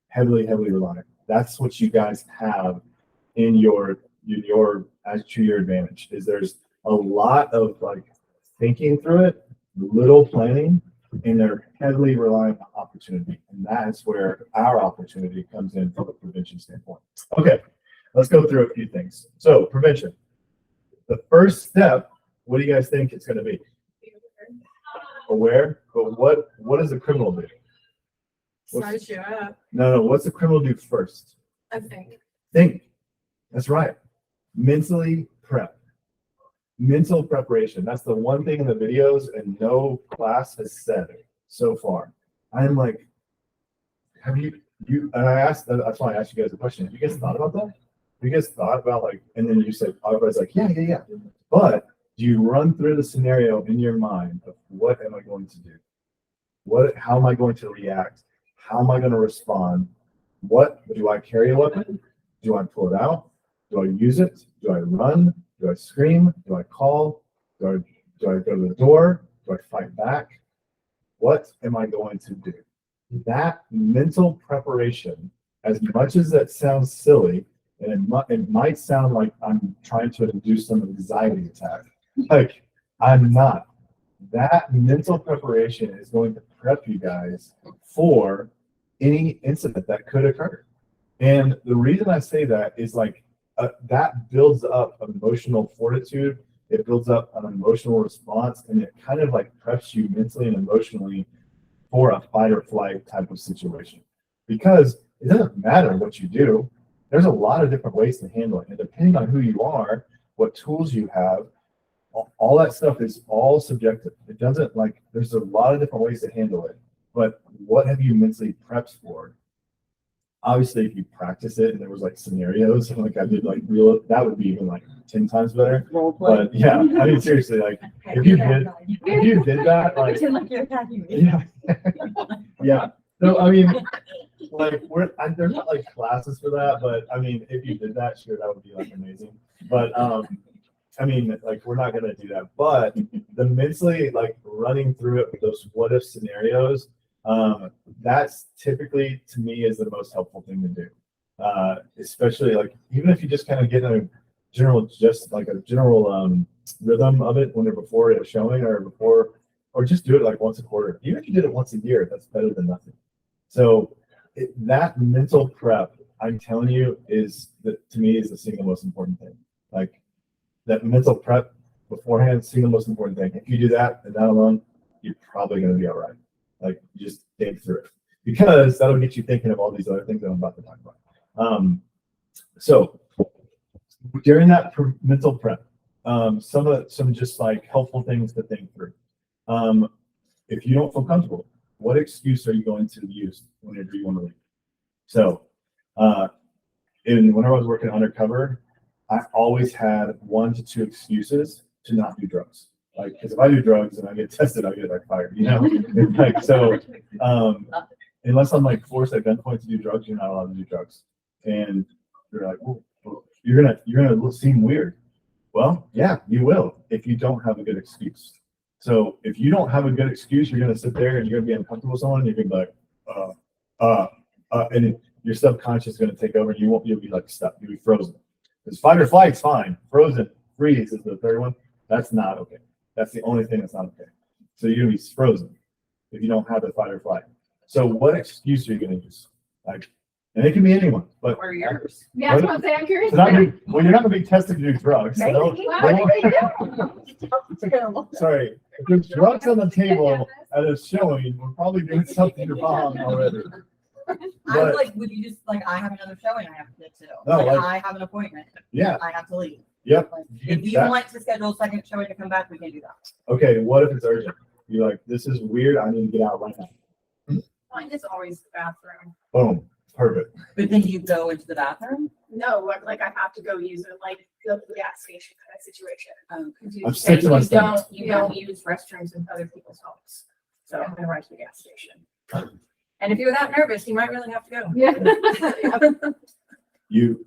Heavily reliant. That's what you guys have in your as to your advantage. Is there's a lot of like thinking through it, little planning, and they're heavily reliant on opportunity. And that's where our opportunity comes in from a prevention standpoint. Okay, let's go through a few things. So prevention. The first step, what do you guys think it's going to be? Aware, but what does a criminal do? Size you up, No, what's the criminal do first? I think. Think. That's right. Mentally prep. Mental preparation. That's the one thing in the videos and no class has said so far. I'm like, have you and I asked, that's why I asked you guys a question. Have you guys thought about that? Have you guys thought about like, and then you said, everybody's like, yeah. But do you run through the scenario in your mind of what am I going to do? How am I going to react? How am I going to respond? Do I carry a weapon? Do I pull it out? Do I use it? Do I run? Do I scream? Do I call? Do I go to the door? Do I fight back? What am I going to do? That mental preparation, as much as that sounds silly, And it might sound like I'm trying to induce some anxiety attack. Like, I'm not. That mental preparation is going to prep you guys for any incident that could occur. And the reason I say that is like, that builds up emotional fortitude. It builds up an emotional response, and it kind of like preps you mentally and emotionally for a fight or flight type of situation. Because it doesn't matter what you do. There's a lot of different ways to handle it. And depending on who you are, what tools you have, all that stuff is all subjective. It doesn't like, there's a lot of different ways to handle it. But what have you mentally prepped for? Obviously, if you practice it and there was like scenarios, like I did like real, that would be even like 10 times better. But yeah, I mean, seriously, like if you did that, like, yeah, yeah. So, I mean, like there's not like classes for that, but I mean, if you did that, sure, that would be like amazing. But, I mean, like we're not going to do that, but the mentally like running through it with those what if scenarios, that's typically to me is the most helpful thing to do. Especially like, even if you just kind of get a general rhythm of it when they're before a showing or just do it like once a quarter. Even if you did it once a year, that's better than nothing. So that mental prep, I'm telling you, to me is the single most important thing. Like that mental prep beforehand, single most important thing. If you do that and that alone, you're probably going to be all right. Like just think through it, because that'll get you thinking of all these other things that I'm about to talk about. So during that mental prep, some just like helpful things to think through. If you don't feel comfortable, what excuse are you going to use whenever you want to leave? So, whenever I was working undercover, I always had 1 to 2 excuses to not do drugs. Like, because if I do drugs and I get tested, I get like fired, you know? Like, so, unless I'm like forced at gunpoint to do drugs, you're not allowed to do drugs. And they're like, well, you're gonna seem weird. Well, yeah, you will if you don't have a good excuse. So if you don't have a good excuse, you're gonna sit there and you're gonna be uncomfortable with someone. And you're gonna be like, and your subconscious is gonna take over, and you'll be like stuck. You'll be frozen. Because fight or flight's fine. Frozen, freeze is the third one. That's not okay. That's the only thing that's not okay. So you're gonna be frozen if you don't have the fight or flight. So what excuse are you gonna use? Like, and it can be anyone, but Or yours. Yeah, that's what I'm saying. I'm curious. well, you're not gonna be tested to do drugs. So sorry, if there's drugs on the table at a showing, we're probably doing something wrong already. I was But like, would you just like, I have another showing I have to get to. No, Like, like- I have an appointment. yeah, I have to leave. yep. Like, if you That- want to schedule a second showing to come back, we can do that. Okay, what if it's urgent? You're like, this is weird. I need to get out right now. Mine is always the bathroom. Boom, perfect. But then you go into the bathroom? No, like I have to go use it, like the gas station kind of situation. 'Cause I'm sick to my stomach. You don't use restrooms in other people's homes. So I'm gonna ride to the gas station. And if you're that nervous, you might really have to go. Yeah.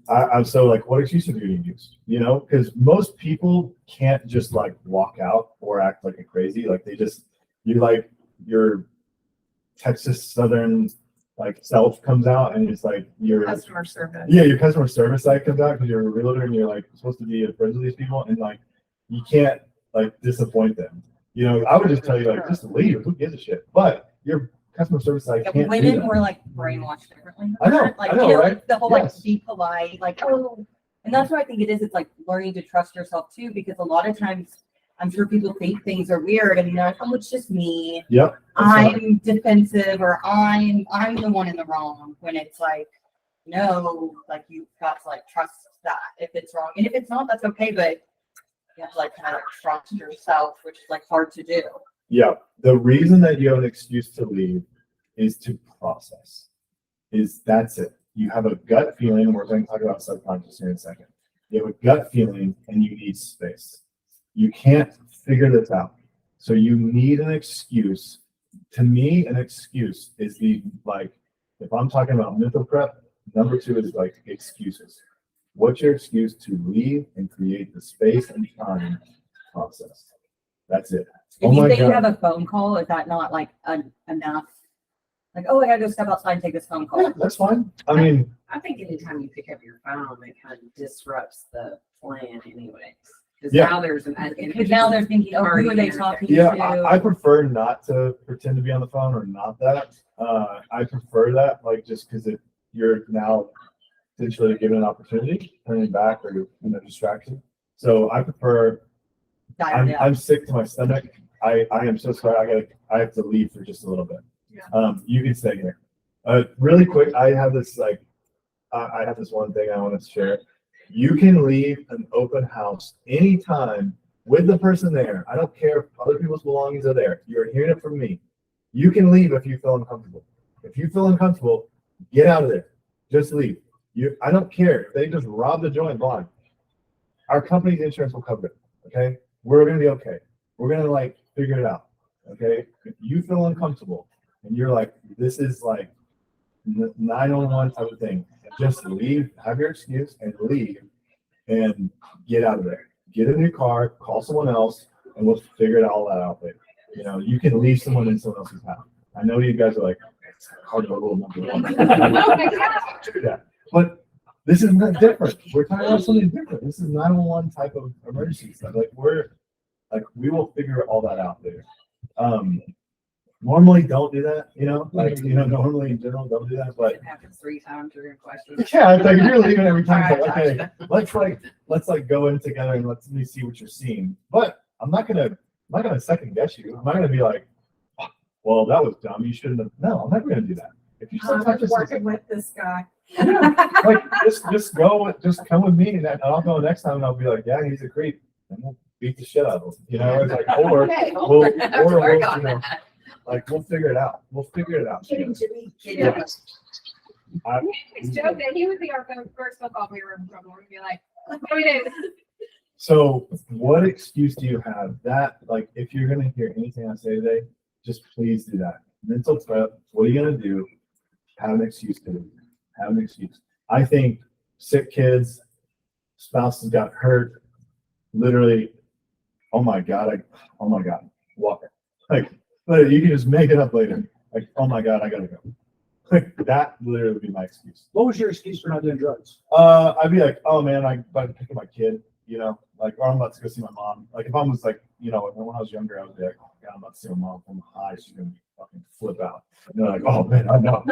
I'm so like, what excuse are you gonna use? You know, because most people can't just like walk out or act like a crazy. Like your Texas Southern like self comes out, and it's like your Customer service. your customer service side comes out because you're a realtor and you're like supposed to be friends with these people, and like you can't like disappoint them. You know, I would just tell you like just leave. Who gives a shit? But your customer service side Yeah, can't do women that. were like brainwashed differently. I know, Like, I know, you know, right? like, the whole Yes. like be polite, like, oh, and that's what I think it is. It's like learning to trust yourself too, because a lot of times I'm sure people think things are weird and they're like, oh, it's just me. Yep. I'm defensive, or I'm the one in the wrong, when it's like, no, like you've got to like trust that if it's wrong. And if it's not, that's okay, but you have to like kind of like trust yourself, which is like hard to do. Yeah. The reason that you have an excuse to leave is to process. That's it. You have a gut feeling, and we're going to talk about subconscious here in a second. You have a gut feeling and you need space. You can't figure this out. So you need an excuse. To me, an excuse is if I'm talking about mental prep, number 2 is like excuses. What's your excuse to leave and create the space and time to process? That's it. If you say you have a phone call, is that not like enough Like, oh, I gotta go step outside and take this phone Yeah, call. that's fine. I mean, I think anytime you pick up your phone, it kind of disrupts the plan anyways. Because Yeah. now there's Because now they're thinking, oh, who are they talking to? yeah, I prefer not to pretend to be on the phone or not that. I prefer that, like, just because you're now potentially given an opportunity, turning back or, distraction. So I prefer, Dial it down. I'm sick to my stomach. I am so sorry. I have to leave for just a little bit. You can stay here. Really quick, I have this I have this one thing I want to share. You can leave an open house anytime with the person there. I don't care if other people's belongings are there. You're hearing it from me. You can leave if you feel uncomfortable. If you feel uncomfortable, get out of there. Just leave. I don't care if they just rob the joint blind. Our company's insurance will cover it. Okay, we're gonna be okay. We're gonna figure it out. Okay, if you feel uncomfortable and you're like, this is like 911 type of thing, just leave. Have your excuse and leave, and get out of there. Get a new car. Call someone else, and we'll figure it all out later. You can leave someone in someone else's house. I know you guys are like, cardinal rule number one. Do that. But this is not different. We're talking about something different. This is 911 type of emergency stuff. We will figure all that out later. Normally don't do that, normally in general don't do that, but It happens 3 times during questions. yeah, it's like if you're leaving every time, it's like, okay, let's go in together and let me see what you're seeing. But I'm not gonna second guess you. I'm not gonna be like, well, that was dumb. You shouldn't have. No, I'm never gonna do that. If you sometimes just Working with this guy. just come with me, and I'll go next time, and I'll be like, yeah, he's a creep, and we'll beat the shit out of him. It's like, or Okay, we'll work on that. we'll figure it out. We'll figure it out. Kidding, Jimmy. Yeah. It's joke that he would be our first phone call if we were in trouble. We'd be like, what do we do? So what excuse do you have that, if you're going to hear anything I say today, just please do that. Mental prep. What are you going to do? Have an excuse to do. Have an excuse. I think sick kids, spouses got hurt, literally, oh my God, walk it. Literally, you can just make it up later. Oh my God, I got to go. That literally would be my excuse. What was your excuse for not doing drugs? I'd be like, oh man, I'm about to pick up my kid, or I'm about to go see my mom. If I was when I was younger, I would be like, oh God, I'm about to see my mom from high. She's going to fucking flip out. And they're like, oh man, I know.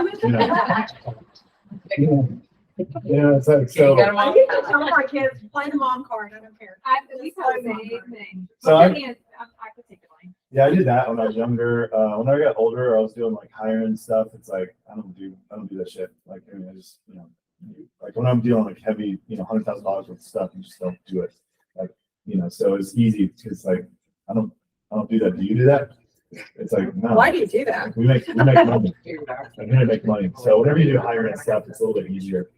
It's like, so. I used to tell my kids, play the mom card, I don't care. We tell the same thing. So I particularly. Yeah, I did that when I was younger. When I got older, I was doing higher end stuff. It's like I don't do that shit. I just when I'm dealing heavy, $100,000 worth of stuff, you just don't do it. So it's easy because I don't do that. Do you do that? It's like no. Why do you do that? We make money. I'm here to make money. So whenever you do higher end stuff, it's a little bit easier.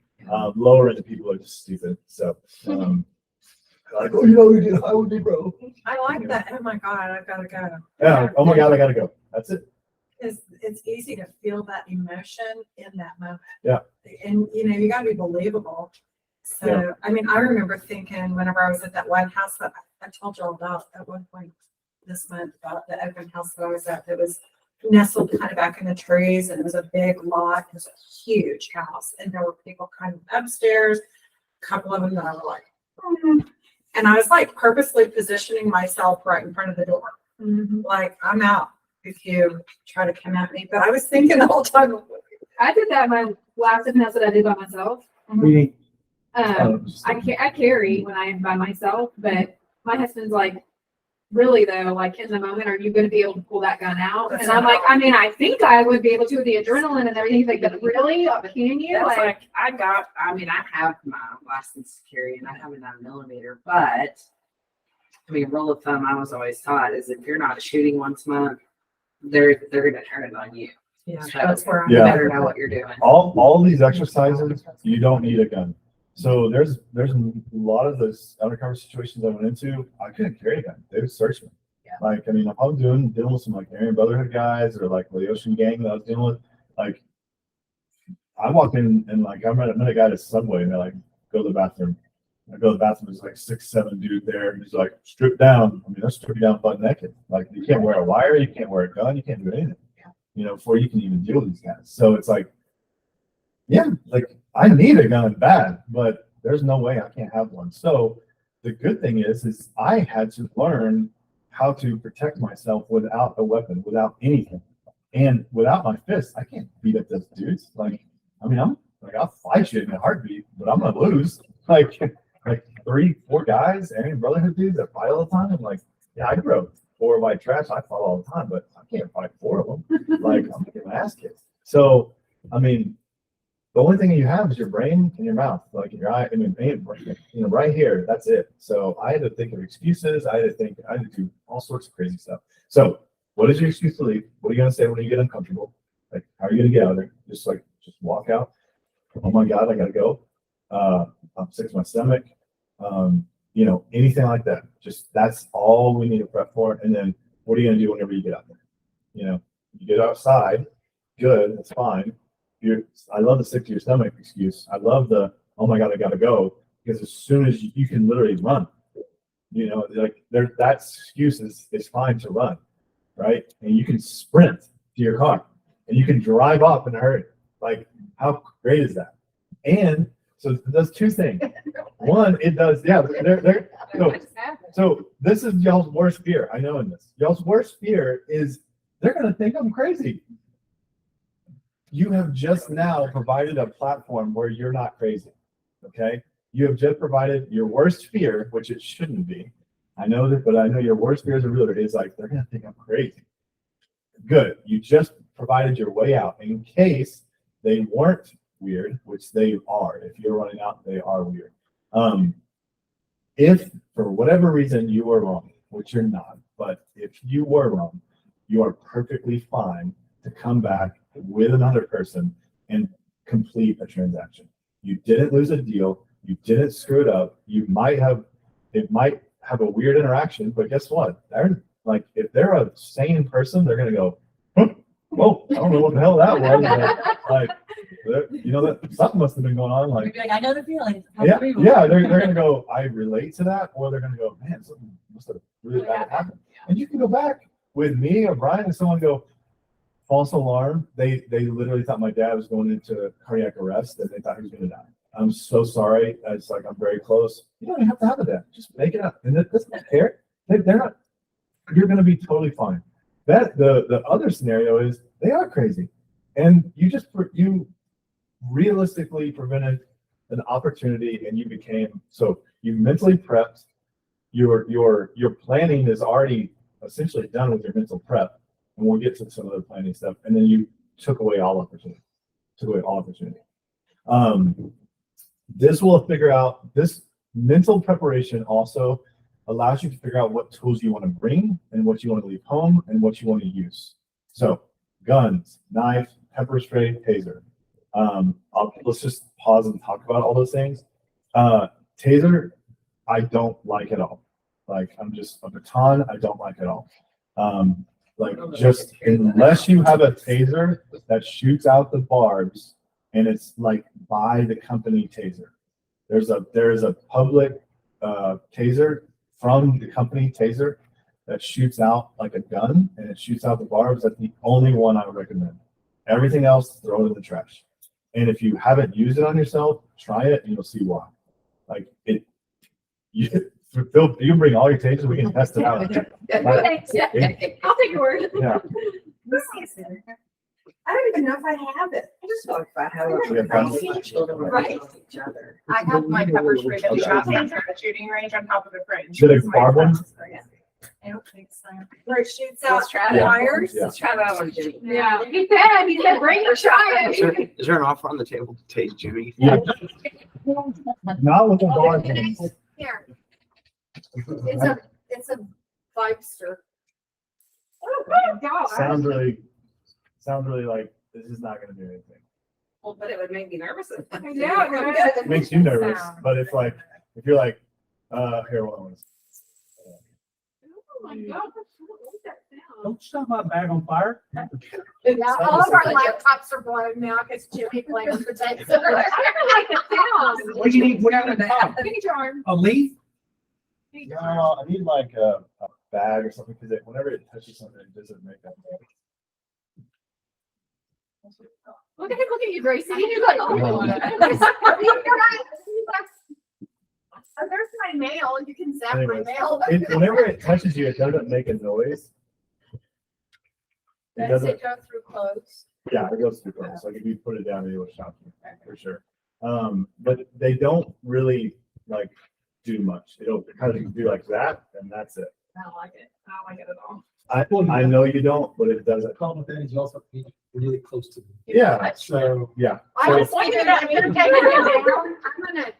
Lower end people are just stupid. So I would be bro. I like that. Oh my God, I've got to go. Yeah. Oh my God, I gotta go. That's it. It's easy to feel that emotion in that moment. Yeah. And you got to be believable. So, Yeah. I remember thinking whenever I was at that one house that I told you all about at one point this month about the open house that I was at that was nestled kind of back in the trees, and it was a big lot. It was a huge house, and there were people kind of upstairs, a couple of them that I were like, and I was purposely positioning myself right in front of the door. I'm out if you try to come at me. But I was thinking the whole time. I did that my last house that I did by myself. I carry when I'm by myself, but my husband's like, really though, in the moment, are you going to be able to pull that gun out? And I'm like, I think I would be able to with the adrenaline and everything. He's like, but really? Can you? I have my license to carry and I have a 9mm, but rule of thumb I was always taught is if you're not shooting once a month, they're going to turn it on you. Yeah, so that's where you better know what you're doing. All these exercises, you don't need a gun. So there's a lot of those undercover situations I went into, I couldn't carry a gun. They would search me. Yeah. If I was dealing with some Aryan Brotherhood guys or the Ocean Gang that I was dealing with, I walked in and I met a guy at a Subway and they're like, go to the bathroom. I go to the bathroom, there's 6'7" dude there, and he's like, strip down. They're stripping down butt naked. You can't wear a wire, you can't wear a gun, you can't do anything. before you can even deal with these guys. So it's like, yeah, like I need a gun bad, but there's no way I can't have one. So the good thing is I had to learn how to protect myself without a weapon, without anything. And without my fists, I can't beat up those dudes. Like, I mean, I'll fight you in a heartbeat, but I'm gonna lose. Like 3, 4 guys, Aryan Brotherhood dudes that fight all the time. I'm like, yeah, I grew up 4 white trash. I fought all the time, but I can't fight 4 of them. Like, I'm gonna get my ass kicked. So, I mean, the only thing you have is your brain and your mouth, like your eye, right here. That's it. So I had to think of excuses. I had to do all sorts of crazy stuff. So what is your excuse to leave? What are you going to say when you get uncomfortable? Like, how are you going to get out of there? Just walk out. Oh my God, I got to go. I'm sick to my stomach. Anything like that. Just, that's all we need to prep for. And then what are you going to do whenever you get out there? You get outside, good, that's fine. I love the sick to your stomach excuse. I love the, oh my God, I gotta go. Because as soon as you can literally run, that excuse is fine to run, right? And you can sprint to your car and you can drive off in a hurry. Like, how great is that? And so it does 2 things. One, it does, yeah, so this is y'all's worst fear. I know in this. Y'all's worst fear is they're gonna think I'm crazy. You have just now provided a platform where you're not crazy, okay? You have just provided your worst fear, which it shouldn't be. I know that, but I know your worst fear as a realtor is like, they're gonna think I'm crazy. Good, you just provided your way out in case they weren't weird, which they are. If you're running out, they are weird. If for whatever reason you were wrong, which you're not, but if you were wrong, you are perfectly fine to come back with another person and complete a transaction. You didn't lose a deal. You didn't screw it up. It might have a weird interaction, but guess what? If they're a sane person, they're gonna go, whoa, I don't know what the hell that was. That something must have been going on. You'd be like, I know the feeling. Yeah, they're gonna go, I relate to that, or they're gonna go, man, something must have really bad happened. And you can go back with me or Brian and someone go, false alarm. They literally thought my dad was going into cardiac arrest and they thought he was going to die. I'm so sorry. It's like, I'm very close. You don't even have to have a dad. Just make it up. And it doesn't care. They're not, you're going to be totally fine. The other scenario is they are crazy. And you realistically prevented an opportunity and you mentally prepped. Your planning is already essentially done with your mental prep. And we'll get to some of the planning stuff. And then you took away all opportunity. This mental preparation also allows you to figure out what tools you want to bring and what you want to leave home and what you want to use. So guns, knife, pepper spray, taser. Let's just pause and talk about all those things. Taser, I don't like at all. Like, a baton, I don't like at all. Just unless you have a taser that shoots out the barbs and it's like by the company taser. There is a public taser from the company taser that shoots out like a gun and it shoots out the barbs. That's the only one I would recommend. Everything else, throw it in the trash. And if you haven't used it on yourself, try it and you'll see why. Phil, you can bring all your tasers, we can test it out. Thanks. Yeah. I'll take your word. Yeah. I don't even know if I have it. I just feel like if I have it. Children would Right. hate each other. I have my pepper spray that we got Okay. from the shooting range on top of the fridge. Should it barb one? I don't think so. Where it shoots out Let's try it. wires. Yeah. Let's try that one, Jimmy. Yeah. He said, bring the shot. Is there an offer on the table to tase Jimmy? Yeah. Not with the bar. Here. It's a vibester. Sounds really like this is not going to do anything. Well, but it would make me nervous. Yeah, right. It makes you nervous, but if you're like, here, what was? Oh my God. What is that sound? Don't set my bag on fire. Yeah, all of our laptops are blown now because Jimmy played with the taser. I don't like the sound. What do you need? What do you need? Big charm. A leaf? No, I need like a bag or something because whenever it touches something, it doesn't make that noise. Look at you, Gracie. You're like, oh, There's my mail. You can zap my Anyways, mail. whenever it touches you, it doesn't make a noise. It Does doesn't. it go through clothes? Yeah, it goes through clothes. Like if you put it down, it will shock you for sure. But they don't really like do much. It'll kind of do like that, and that's it. I don't like it. I don't like it at all. I know you don't, but it doesn't. problem with that is you also be really close to them. Yeah. So yeah. I So was thinking about you taking it down. I'm gonna.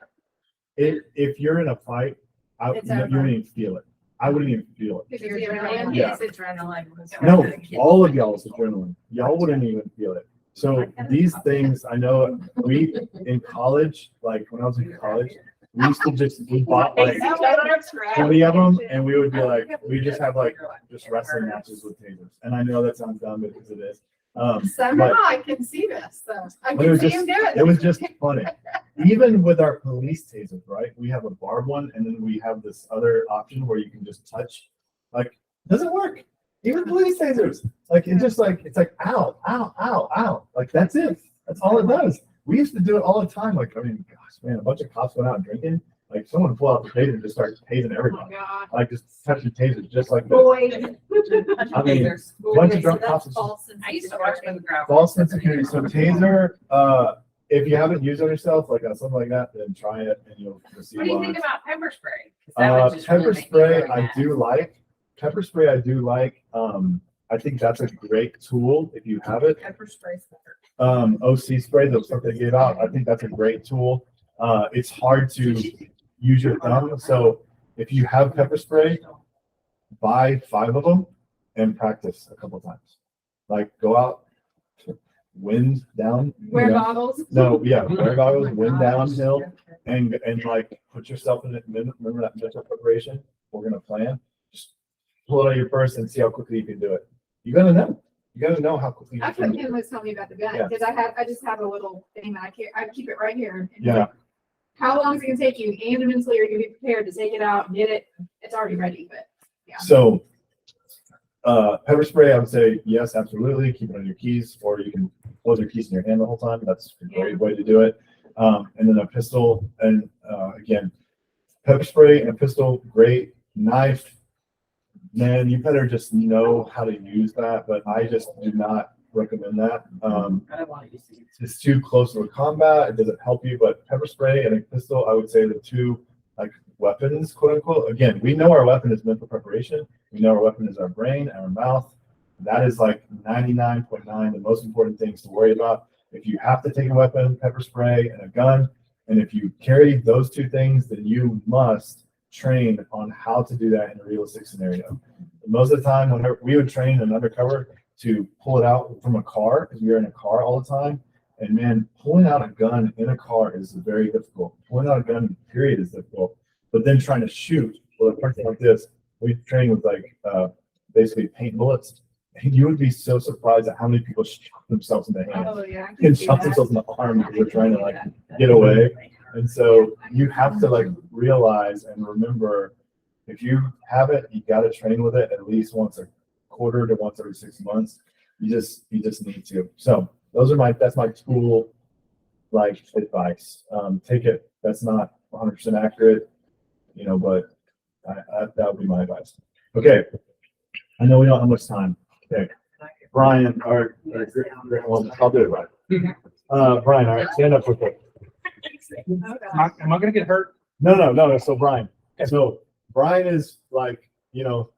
if you're in a fight, you It's wouldn't over. even feel it. I wouldn't even feel it. Because you're adrenaline. Yeah. It's adrenaline. No, all of y'all's adrenaline. Y'all wouldn't even feel it. So these things, I know we in college, like when I was in college, we used to we bought like 20 of them, and we would be like, we just have like just wrestling matches with tasers. And I know that sounds dumb because it is. Somehow But I can see this, so I But it was can see just- him do it. it was just funny. Even with our police tasers, right? We have a barbed one, and then we have this other option where you can just touch. Like, doesn't work. Even police tasers, like it's just like it's like ow, ow, ow, ow. Like that's it. That's all it does. We used to do it all the time. Like, I mean, gosh, man, a bunch of cops went out drinking. Like, someone would pull out the taser and just start tasing Oh my everybody. God. Like, just touching tasers, just like that. Boy. I mean, bunch of drunk cops. I used to watch them grab. False sense of security. So taser, if you haven't used it on yourself, like something like that, then try it and you'll see What do you why. think about pepper spray? 'Cause that would just really Pepper make you spray, very I mad. do like. Pepper spray, I do like. I think that's a great tool if you have it. Pepper spray's better. OC spray, the stuff they gave out, I think that's a great tool. It's hard to use your thumb, so if you have pepper spray, buy 5 of them and practice a couple times. Like go out, wind down. Wear you know. goggles. No, yeah, wear goggles, wind downhill, and like put yourself in it. Remember that mental preparation. We're gonna plan. Just pull it out of your purse and see how quickly you can do it. You gotta know. You gotta know how quickly you That's can what do it. Kim was telling me about the gun, Yeah. because I just have a little thing that I keep it right here. And Yeah. How long is it gonna take you? And mentally, are you gonna be prepared to take it out and get it? It's already ready, but yeah. So, pepper spray, I would say yes, absolutely. Keep it on your keys, or you can hold your keys in your hand the whole time. That's a great way to do it. And then a pistol, and again, pepper spray and a pistol, great. Knife, man, you better just know how to use that. But I just do not recommend that. I don't want to use these. It's too close to a combat. It doesn't help you. But pepper spray and a pistol, I would say the two like weapons, quote unquote. Again, we know our weapon is mental preparation. We know our weapon is our brain and our mouth. That is like 99.9 the most important things to worry about. If you have to take a weapon, pepper spray and a gun, and if you carry those two things, then you must train on how to do that in a realistic scenario. Most of the time, whenever we would train an undercover to pull it out from a car, because we were in a car all the time, and man, pulling out a gun in a car is very difficult. Pulling out a gun, period, is difficult. But then trying to shoot with a person like this, we train with like basically paint bullets. And you would be so surprised at how many people shot themselves in the hand Oh, yeah. I can and see shot that. themselves in the arm because they're trying to like get away. And so you have to like realize and remember, if you have it, you got to train with it at least once a quarter to once every 6 months. You just need to. So that's my tool like advice. Take it. That's not 100% accurate, but that would be my advice. Okay. I know we don't have much time. Okay. Brian, well, I'll do it right. Brian, all right, stand up quickly. Am I gonna get hurt? No. So Brian, Brian is like,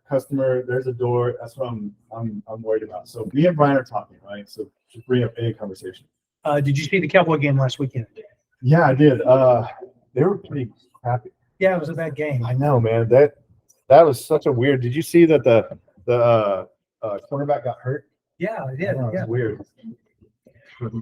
customer, there's a door. That's what I'm worried about. So me and Brian are talking, right? So just bring up any conversation. Did you see the Cowboy game last weekend? Yeah, I did. They were pretty crappy. Yeah, it was a bad game. I know, man. That was such a weird. Did you see that the cornerback got hurt? Yeah, I did. That was Yeah. weird.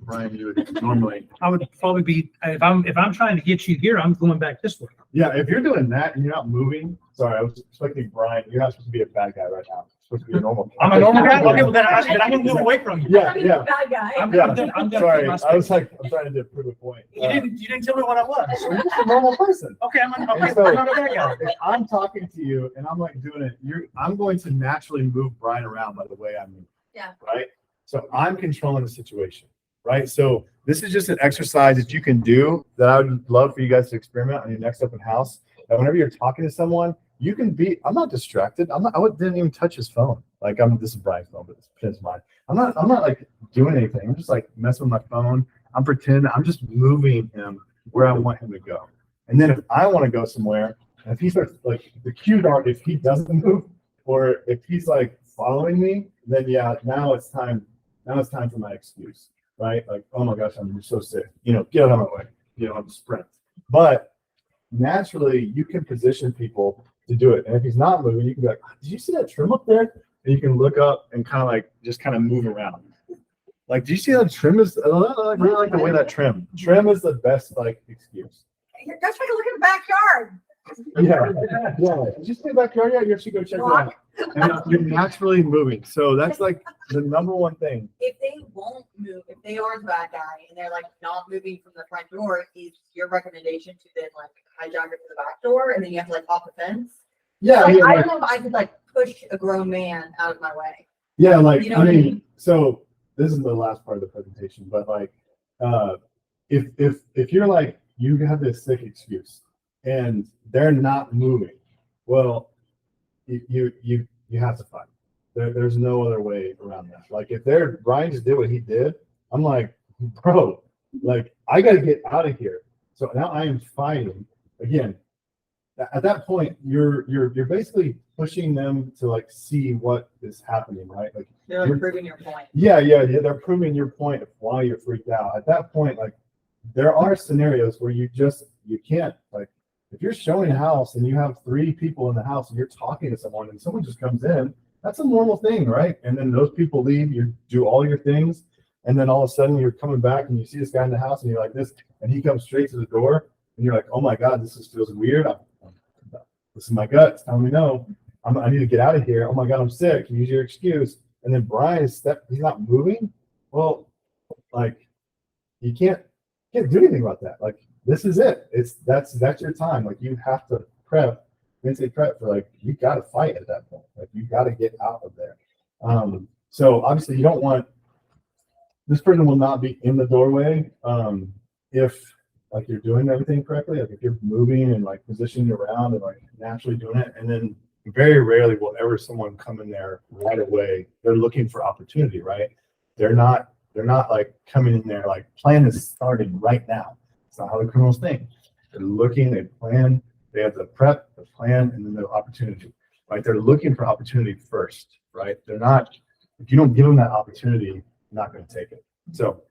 Brian, you would normally. I would probably be, if I'm trying to get you here, I'm going back this way. Yeah, if you're doing that and you're not moving, sorry, I was expecting Brian. You're not supposed to be a bad guy right now. You're supposed to be a normal. I'm a normal guy? Okay, well then I'm gonna move away from you. Yeah. Bad guy. I'm Yeah. gonna Sorry, keep my I was space. like, I'm trying to prove a point. You didn't tell me what I was. You're just a normal person. Okay, I'm not a bad guy. If I'm talking to you and I'm like doing it, I'm going to naturally move Brian around by the way I move. Yeah. Right? So I'm controlling the situation, right? So this is just an exercise that you can do that I would love for you guys to experiment on your next open house. That whenever you're talking to someone, you can be, I'm not distracted. Didn't even touch his phone. Like this is Brian's phone, but it's mine. I'm not like doing anything. I'm just like messing with my phone. I'm pretending I'm just moving him where I want him to go. And then if I want to go somewhere, and if he starts like the cues are if he doesn't move or if he's like following me, then yeah, now it's time for my excuse, right? Like, oh my gosh, I'm so sick. Get out of my way. I'm sprint. But naturally, you can position people to do it. And if he's not moving, you can be like, did you see that trim up there? And you can look up and kind of like just kind of move around. Like, do you see that trim is? I really like the way that trim. Trim is the best like excuse. Go take a look in the backyard. Yeah. Did you see the backyard? Yeah, you should go check it out. And you're naturally moving. So that's like the number one thing. If they won't move, if they are the bad guy and they're like not moving from the front door, is your recommendation to then like hijack it to the back door and then you have to like hop the fence? Yeah. Like, Yeah, I don't know if I could like push a grown man out of my way. yeah, like You know what I mean? so this is the last part of the presentation, but like if you're like you have this sick excuse and they're not moving, well, you have to fight. There's no other way around that. Like if Brian just did what he did, I'm like, bro, like I gotta get out of here. So now I am fighting again. At that point, you're basically pushing them to like see what is happening, right? Like They're like proving your point. yeah, they're proving your point of why you're freaked out. At that point, like there are scenarios where you can't, like if you're showing a house and you have 3 people in the house and you're talking to someone and someone just comes in, that's a normal thing, right? And then those people leave, you do all your things, and then all of a sudden you're coming back and you see this guy in the house and you're like this, and he comes straight to the door and you're like, oh my God, this just feels weird. This is my gut. It's telling me no. I need to get out of here. Oh my God, I'm sick. Use your excuse. And then he's not moving. Well, like you can't do anything about that. Like this is it. That's your time. Like you have to mentally prep for like you got to fight at that point. Like you got to get out of there. So obviously you don't want this person will not be in the doorway if like you're doing everything correctly. Like if you're moving and like positioning around and like naturally doing it, and then very rarely will ever someone come in there right away. They're looking for opportunity, right? They're not like coming in there like plan is starting right now. It's not how the criminals think. They're looking, they plan, they have the prep, the plan, and then the opportunity. Right? They're looking for opportunity first, right? They're not, if you don't give them that opportunity, they're not going to take it. So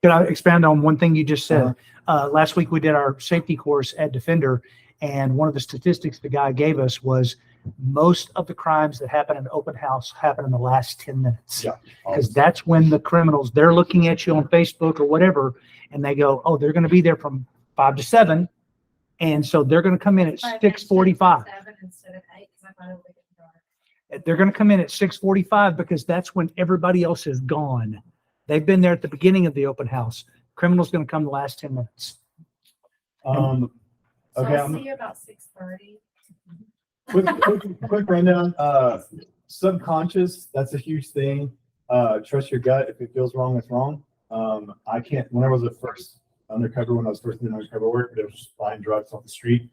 Can I expand on one thing you just said? Last week we did our safety course at Defender, and one of the statistics the guy gave us was most of the crimes that happen in an open house happen in the last 10 minutes. Yeah. Because that's when the criminals, they're looking at you on Facebook or whatever, and they go, oh, they're going to be there from 5 to 7. And so they're going to come in at 6:45. 7 instead of 8, 'cause I thought it would be dark. They're going to come in at 6:45 because that's when everybody else is gone. They've been there at the beginning of the open house. Criminal's going to come the last 10 minutes. So okay, I'll see you about 6:30. quick rundown. Subconscious, that's a huge thing. Trust your gut. If it feels wrong, it's wrong. I can't, when I was first undercover, when I was first doing undercover work, it was just buying drugs off the street.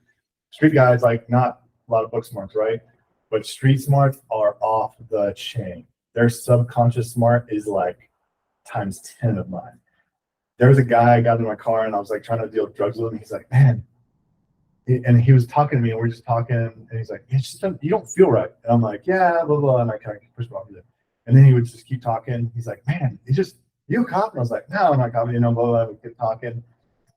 Street guys, like not a lot of book smarts, right? But street smarts are off the chain. Their subconscious smart is like times 10 of mine. There was a guy I got in my car and I was like trying to deal with drugs with him. He's like, man, and he was talking to me and we're just talking and he's like, it's just, you don't feel right. And I'm like, yeah, blah, blah, and I kind of pushed him off of it. And then he would just keep talking. He's like, man, it's just, you a cop? And I was like, no, I'm not a cop, blah, blah, we kept talking.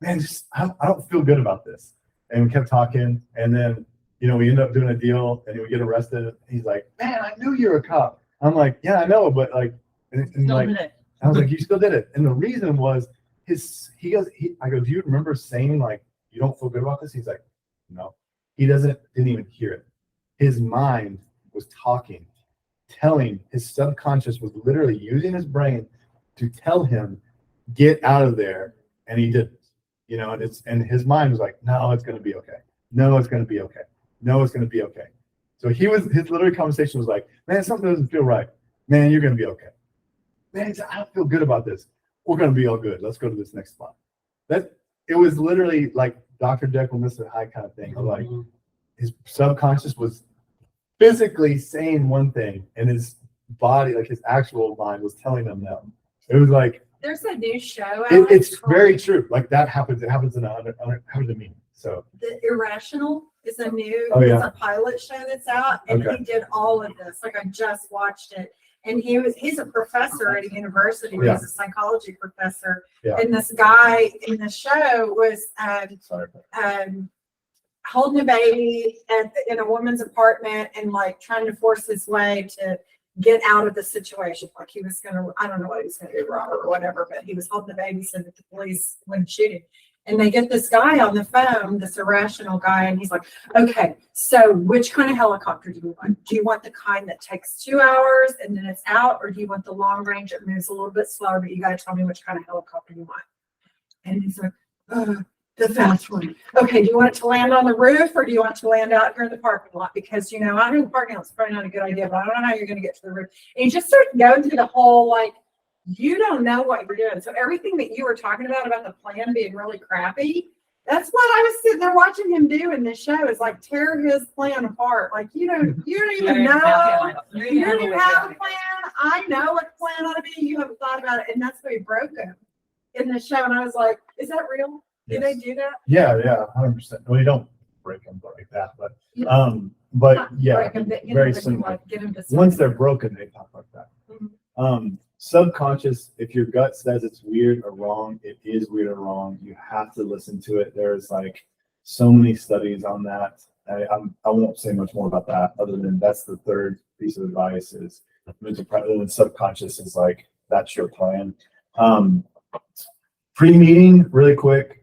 Man, just, I don't feel good about this. And we kept talking. And then, we ended up doing a deal and we get arrested. He's like, man, I knew you were a cop. I'm like, yeah, I know, but like, and like, I was like, you still did it. And the reason was I go, do you remember saying like, you don't feel good about this? He's like, no, didn't even hear it. His mind was talking, his subconscious was literally using his brain to tell him, get out of there. And he didn't, and his mind was like, no, it's going to be okay. No, it's going to be okay. No, it's going to be okay. So his literary conversation was like, man, something doesn't feel right. Man, you're going to be okay. man, I don't feel good about this. We're gonna be all good. Let's go to this next spot. It was literally like Dr. Jekyll, Mr. Hyde kind of thing. Like his subconscious was physically saying one thing, and his body, like his actual mind, was telling him no. It was like There's a new show. it's very true. Like that happens. It happens happens to me. So The Irrational is a new, Oh, yeah. it's a pilot show that's out, and Okay. he did all of this. Like I just watched it, and he's a professor at a university. Yeah. He's a psychology professor, Yeah. and this guy in the show was sorry. holding a baby in a woman's apartment and like trying to force his way to get out of the situation. Like he was gonna, I don't know what he was gonna do, rob or whatever, but he was holding the baby so that the police wouldn't shoot him. And they get this guy on the phone, this irrational guy, and he's like, okay, so which kind of helicopter do you want? Do you want the kind that takes 2 hours and then it's out? Or do you want the long range that moves a little bit slower, but you gotta tell me which kind of helicopter you want? And he's like, the fast one. Okay, do you want it to land on the roof or do you want it to land out here in the parking lot? Because, you know, out here in the parking lot's probably not a good idea, but I don't know how you're going to get to the roof. And you just start going through the whole, like, you don't know what you're doing. So everything that you were talking about the plan being really crappy, that's what I was sitting there watching him do in this show, is like tear his plan apart. Like, you don't even know. You don't even have a plan. I know what the plan ought to be. You haven't thought about it. And that's why he broke him in the show. And I was like, is that real? Do they do that? Yeah, 100%. Well, you don't break them like that, but yeah, Break him, but, you know, very but you, similar. like, get him to Once they're broken, they talk like that. Subconscious, if your gut says it's weird or wrong, it is weird or wrong. You have to listen to it. There's like so many studies on that. I won't say much more about that other than that's the third piece of advice is when subconscious is like, that's your plan. Pre-meeting, really quick.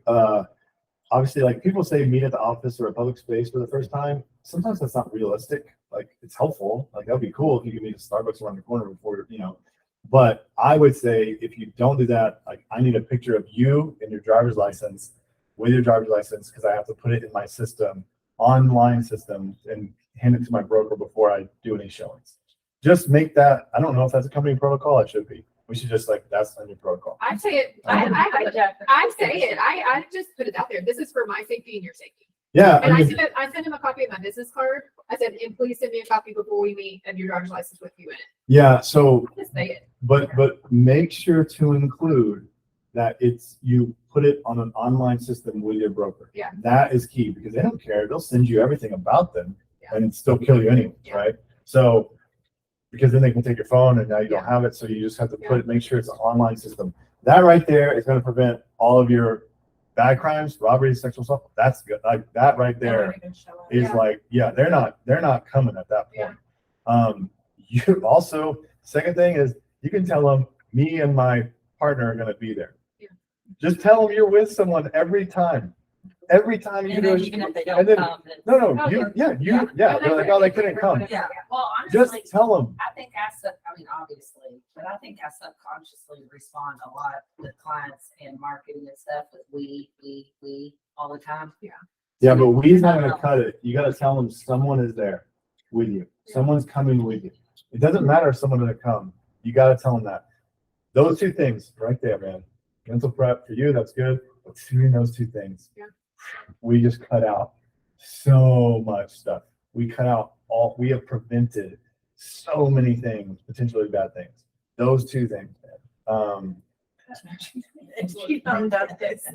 Obviously, like people say meet at the office or a public space for the first time. Sometimes that's not realistic. Like it's helpful. Like that'd be cool if you could meet at Starbucks around the corner before, but I would say if you don't do that, like I need a picture of you and your driver's license with your driver's license because I have to put it in my system, online system, and hand it to my broker before I do any showings. Just make that, I don't know if that's a company protocol, it should be. We should just like, that's a new protocol. I say it, I say it, I just put it out there. This is for my safety and your safety. Yeah. And I sent him a copy of my business card. I said, and please send me a copy before we meet of your driver's license with you in it. Yeah, so, Just say it. but make sure to include that you put it on an online system with your broker. Yeah. That is key because they don't care. They'll send you everything about them and still kill you anyway, Yeah. right? So, because then they can take your phone and now you don't have it. So you just have to make sure it's an online system. That right there is going to prevent all of your bad crimes, robberies, sexual assault. That's good. Like that right there is like, they're not coming at that point. You also, second thing is you can tell them me and my partner are going to be there. Yeah. Just tell them you're with someone every time. Every time you And do then it. even if they and don't then- come, No, they're like, oh, they couldn't come. Yeah, well, Just honestly, tell them. I think obviously, but I think I subconsciously respond a lot with clients and marketing and stuff with we all the time. Yeah, but we's not gonna cut it. You gotta tell them someone is there with you. Someone's coming with you. It doesn't matter if someone's gonna come. You gotta tell them that. Those two things right there, man. Mental prep for you, that's good. But doing those two things, we just cut out so much stuff. We we have prevented so many things, potentially bad things. Those two things, man. She found out this.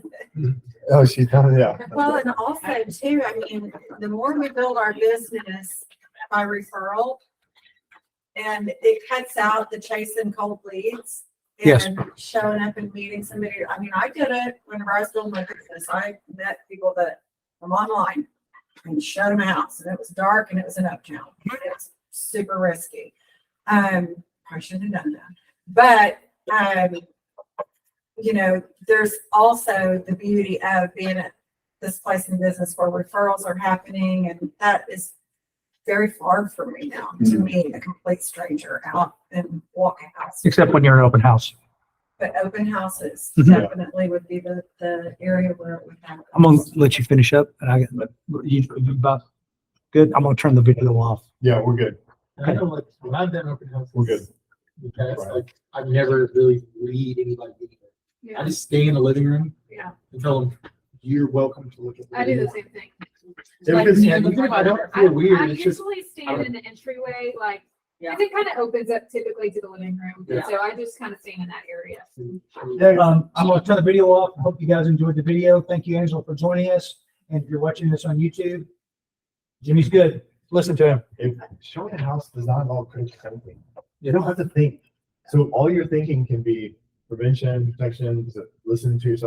Oh, she's done, yeah. Well, and also too, I mean, the more we build our business by referral, and it cuts out the chasing cold leads. Yes. And showing up and meeting somebody. I mean, I did it whenever I was building my business. I met people that I'm online and shut them out. And it was dark and it was in Uptown. It's super risky. Probably shouldn't have done that. But there's also the beauty of being at this place in business where referrals are happening, and that is very far from me now to meet a complete stranger out and walk a house. Except when you're in open house. But open houses Mhm. definitely would be the area where it would happen. I'm gonna let you finish up and you about good. I'm gonna turn the video off. Yeah, we're good. I know, like, when I've done open houses. We're good. in the past. Right. Like, I've never really lead anybody anywhere. I Yeah, just stay in the living room yeah, and tell them, you're welcome to look at. I do the same thing. Like, even if I don't feel weird, I it's just, usually stand in the entryway, like, Yeah. 'cause it kind of opens up typically to the living room, Yeah. so I just kind of stand in that area. I'm gonna turn the video off. I hope you guys enjoyed the video. Thank you, Angela, for joining us. And if you're watching this on YouTube, Jimmy's good. Listen to him. If showing a house does not involve critical thinking, you don't have to think. So all your thinking can be prevention, protection, listen to yourself.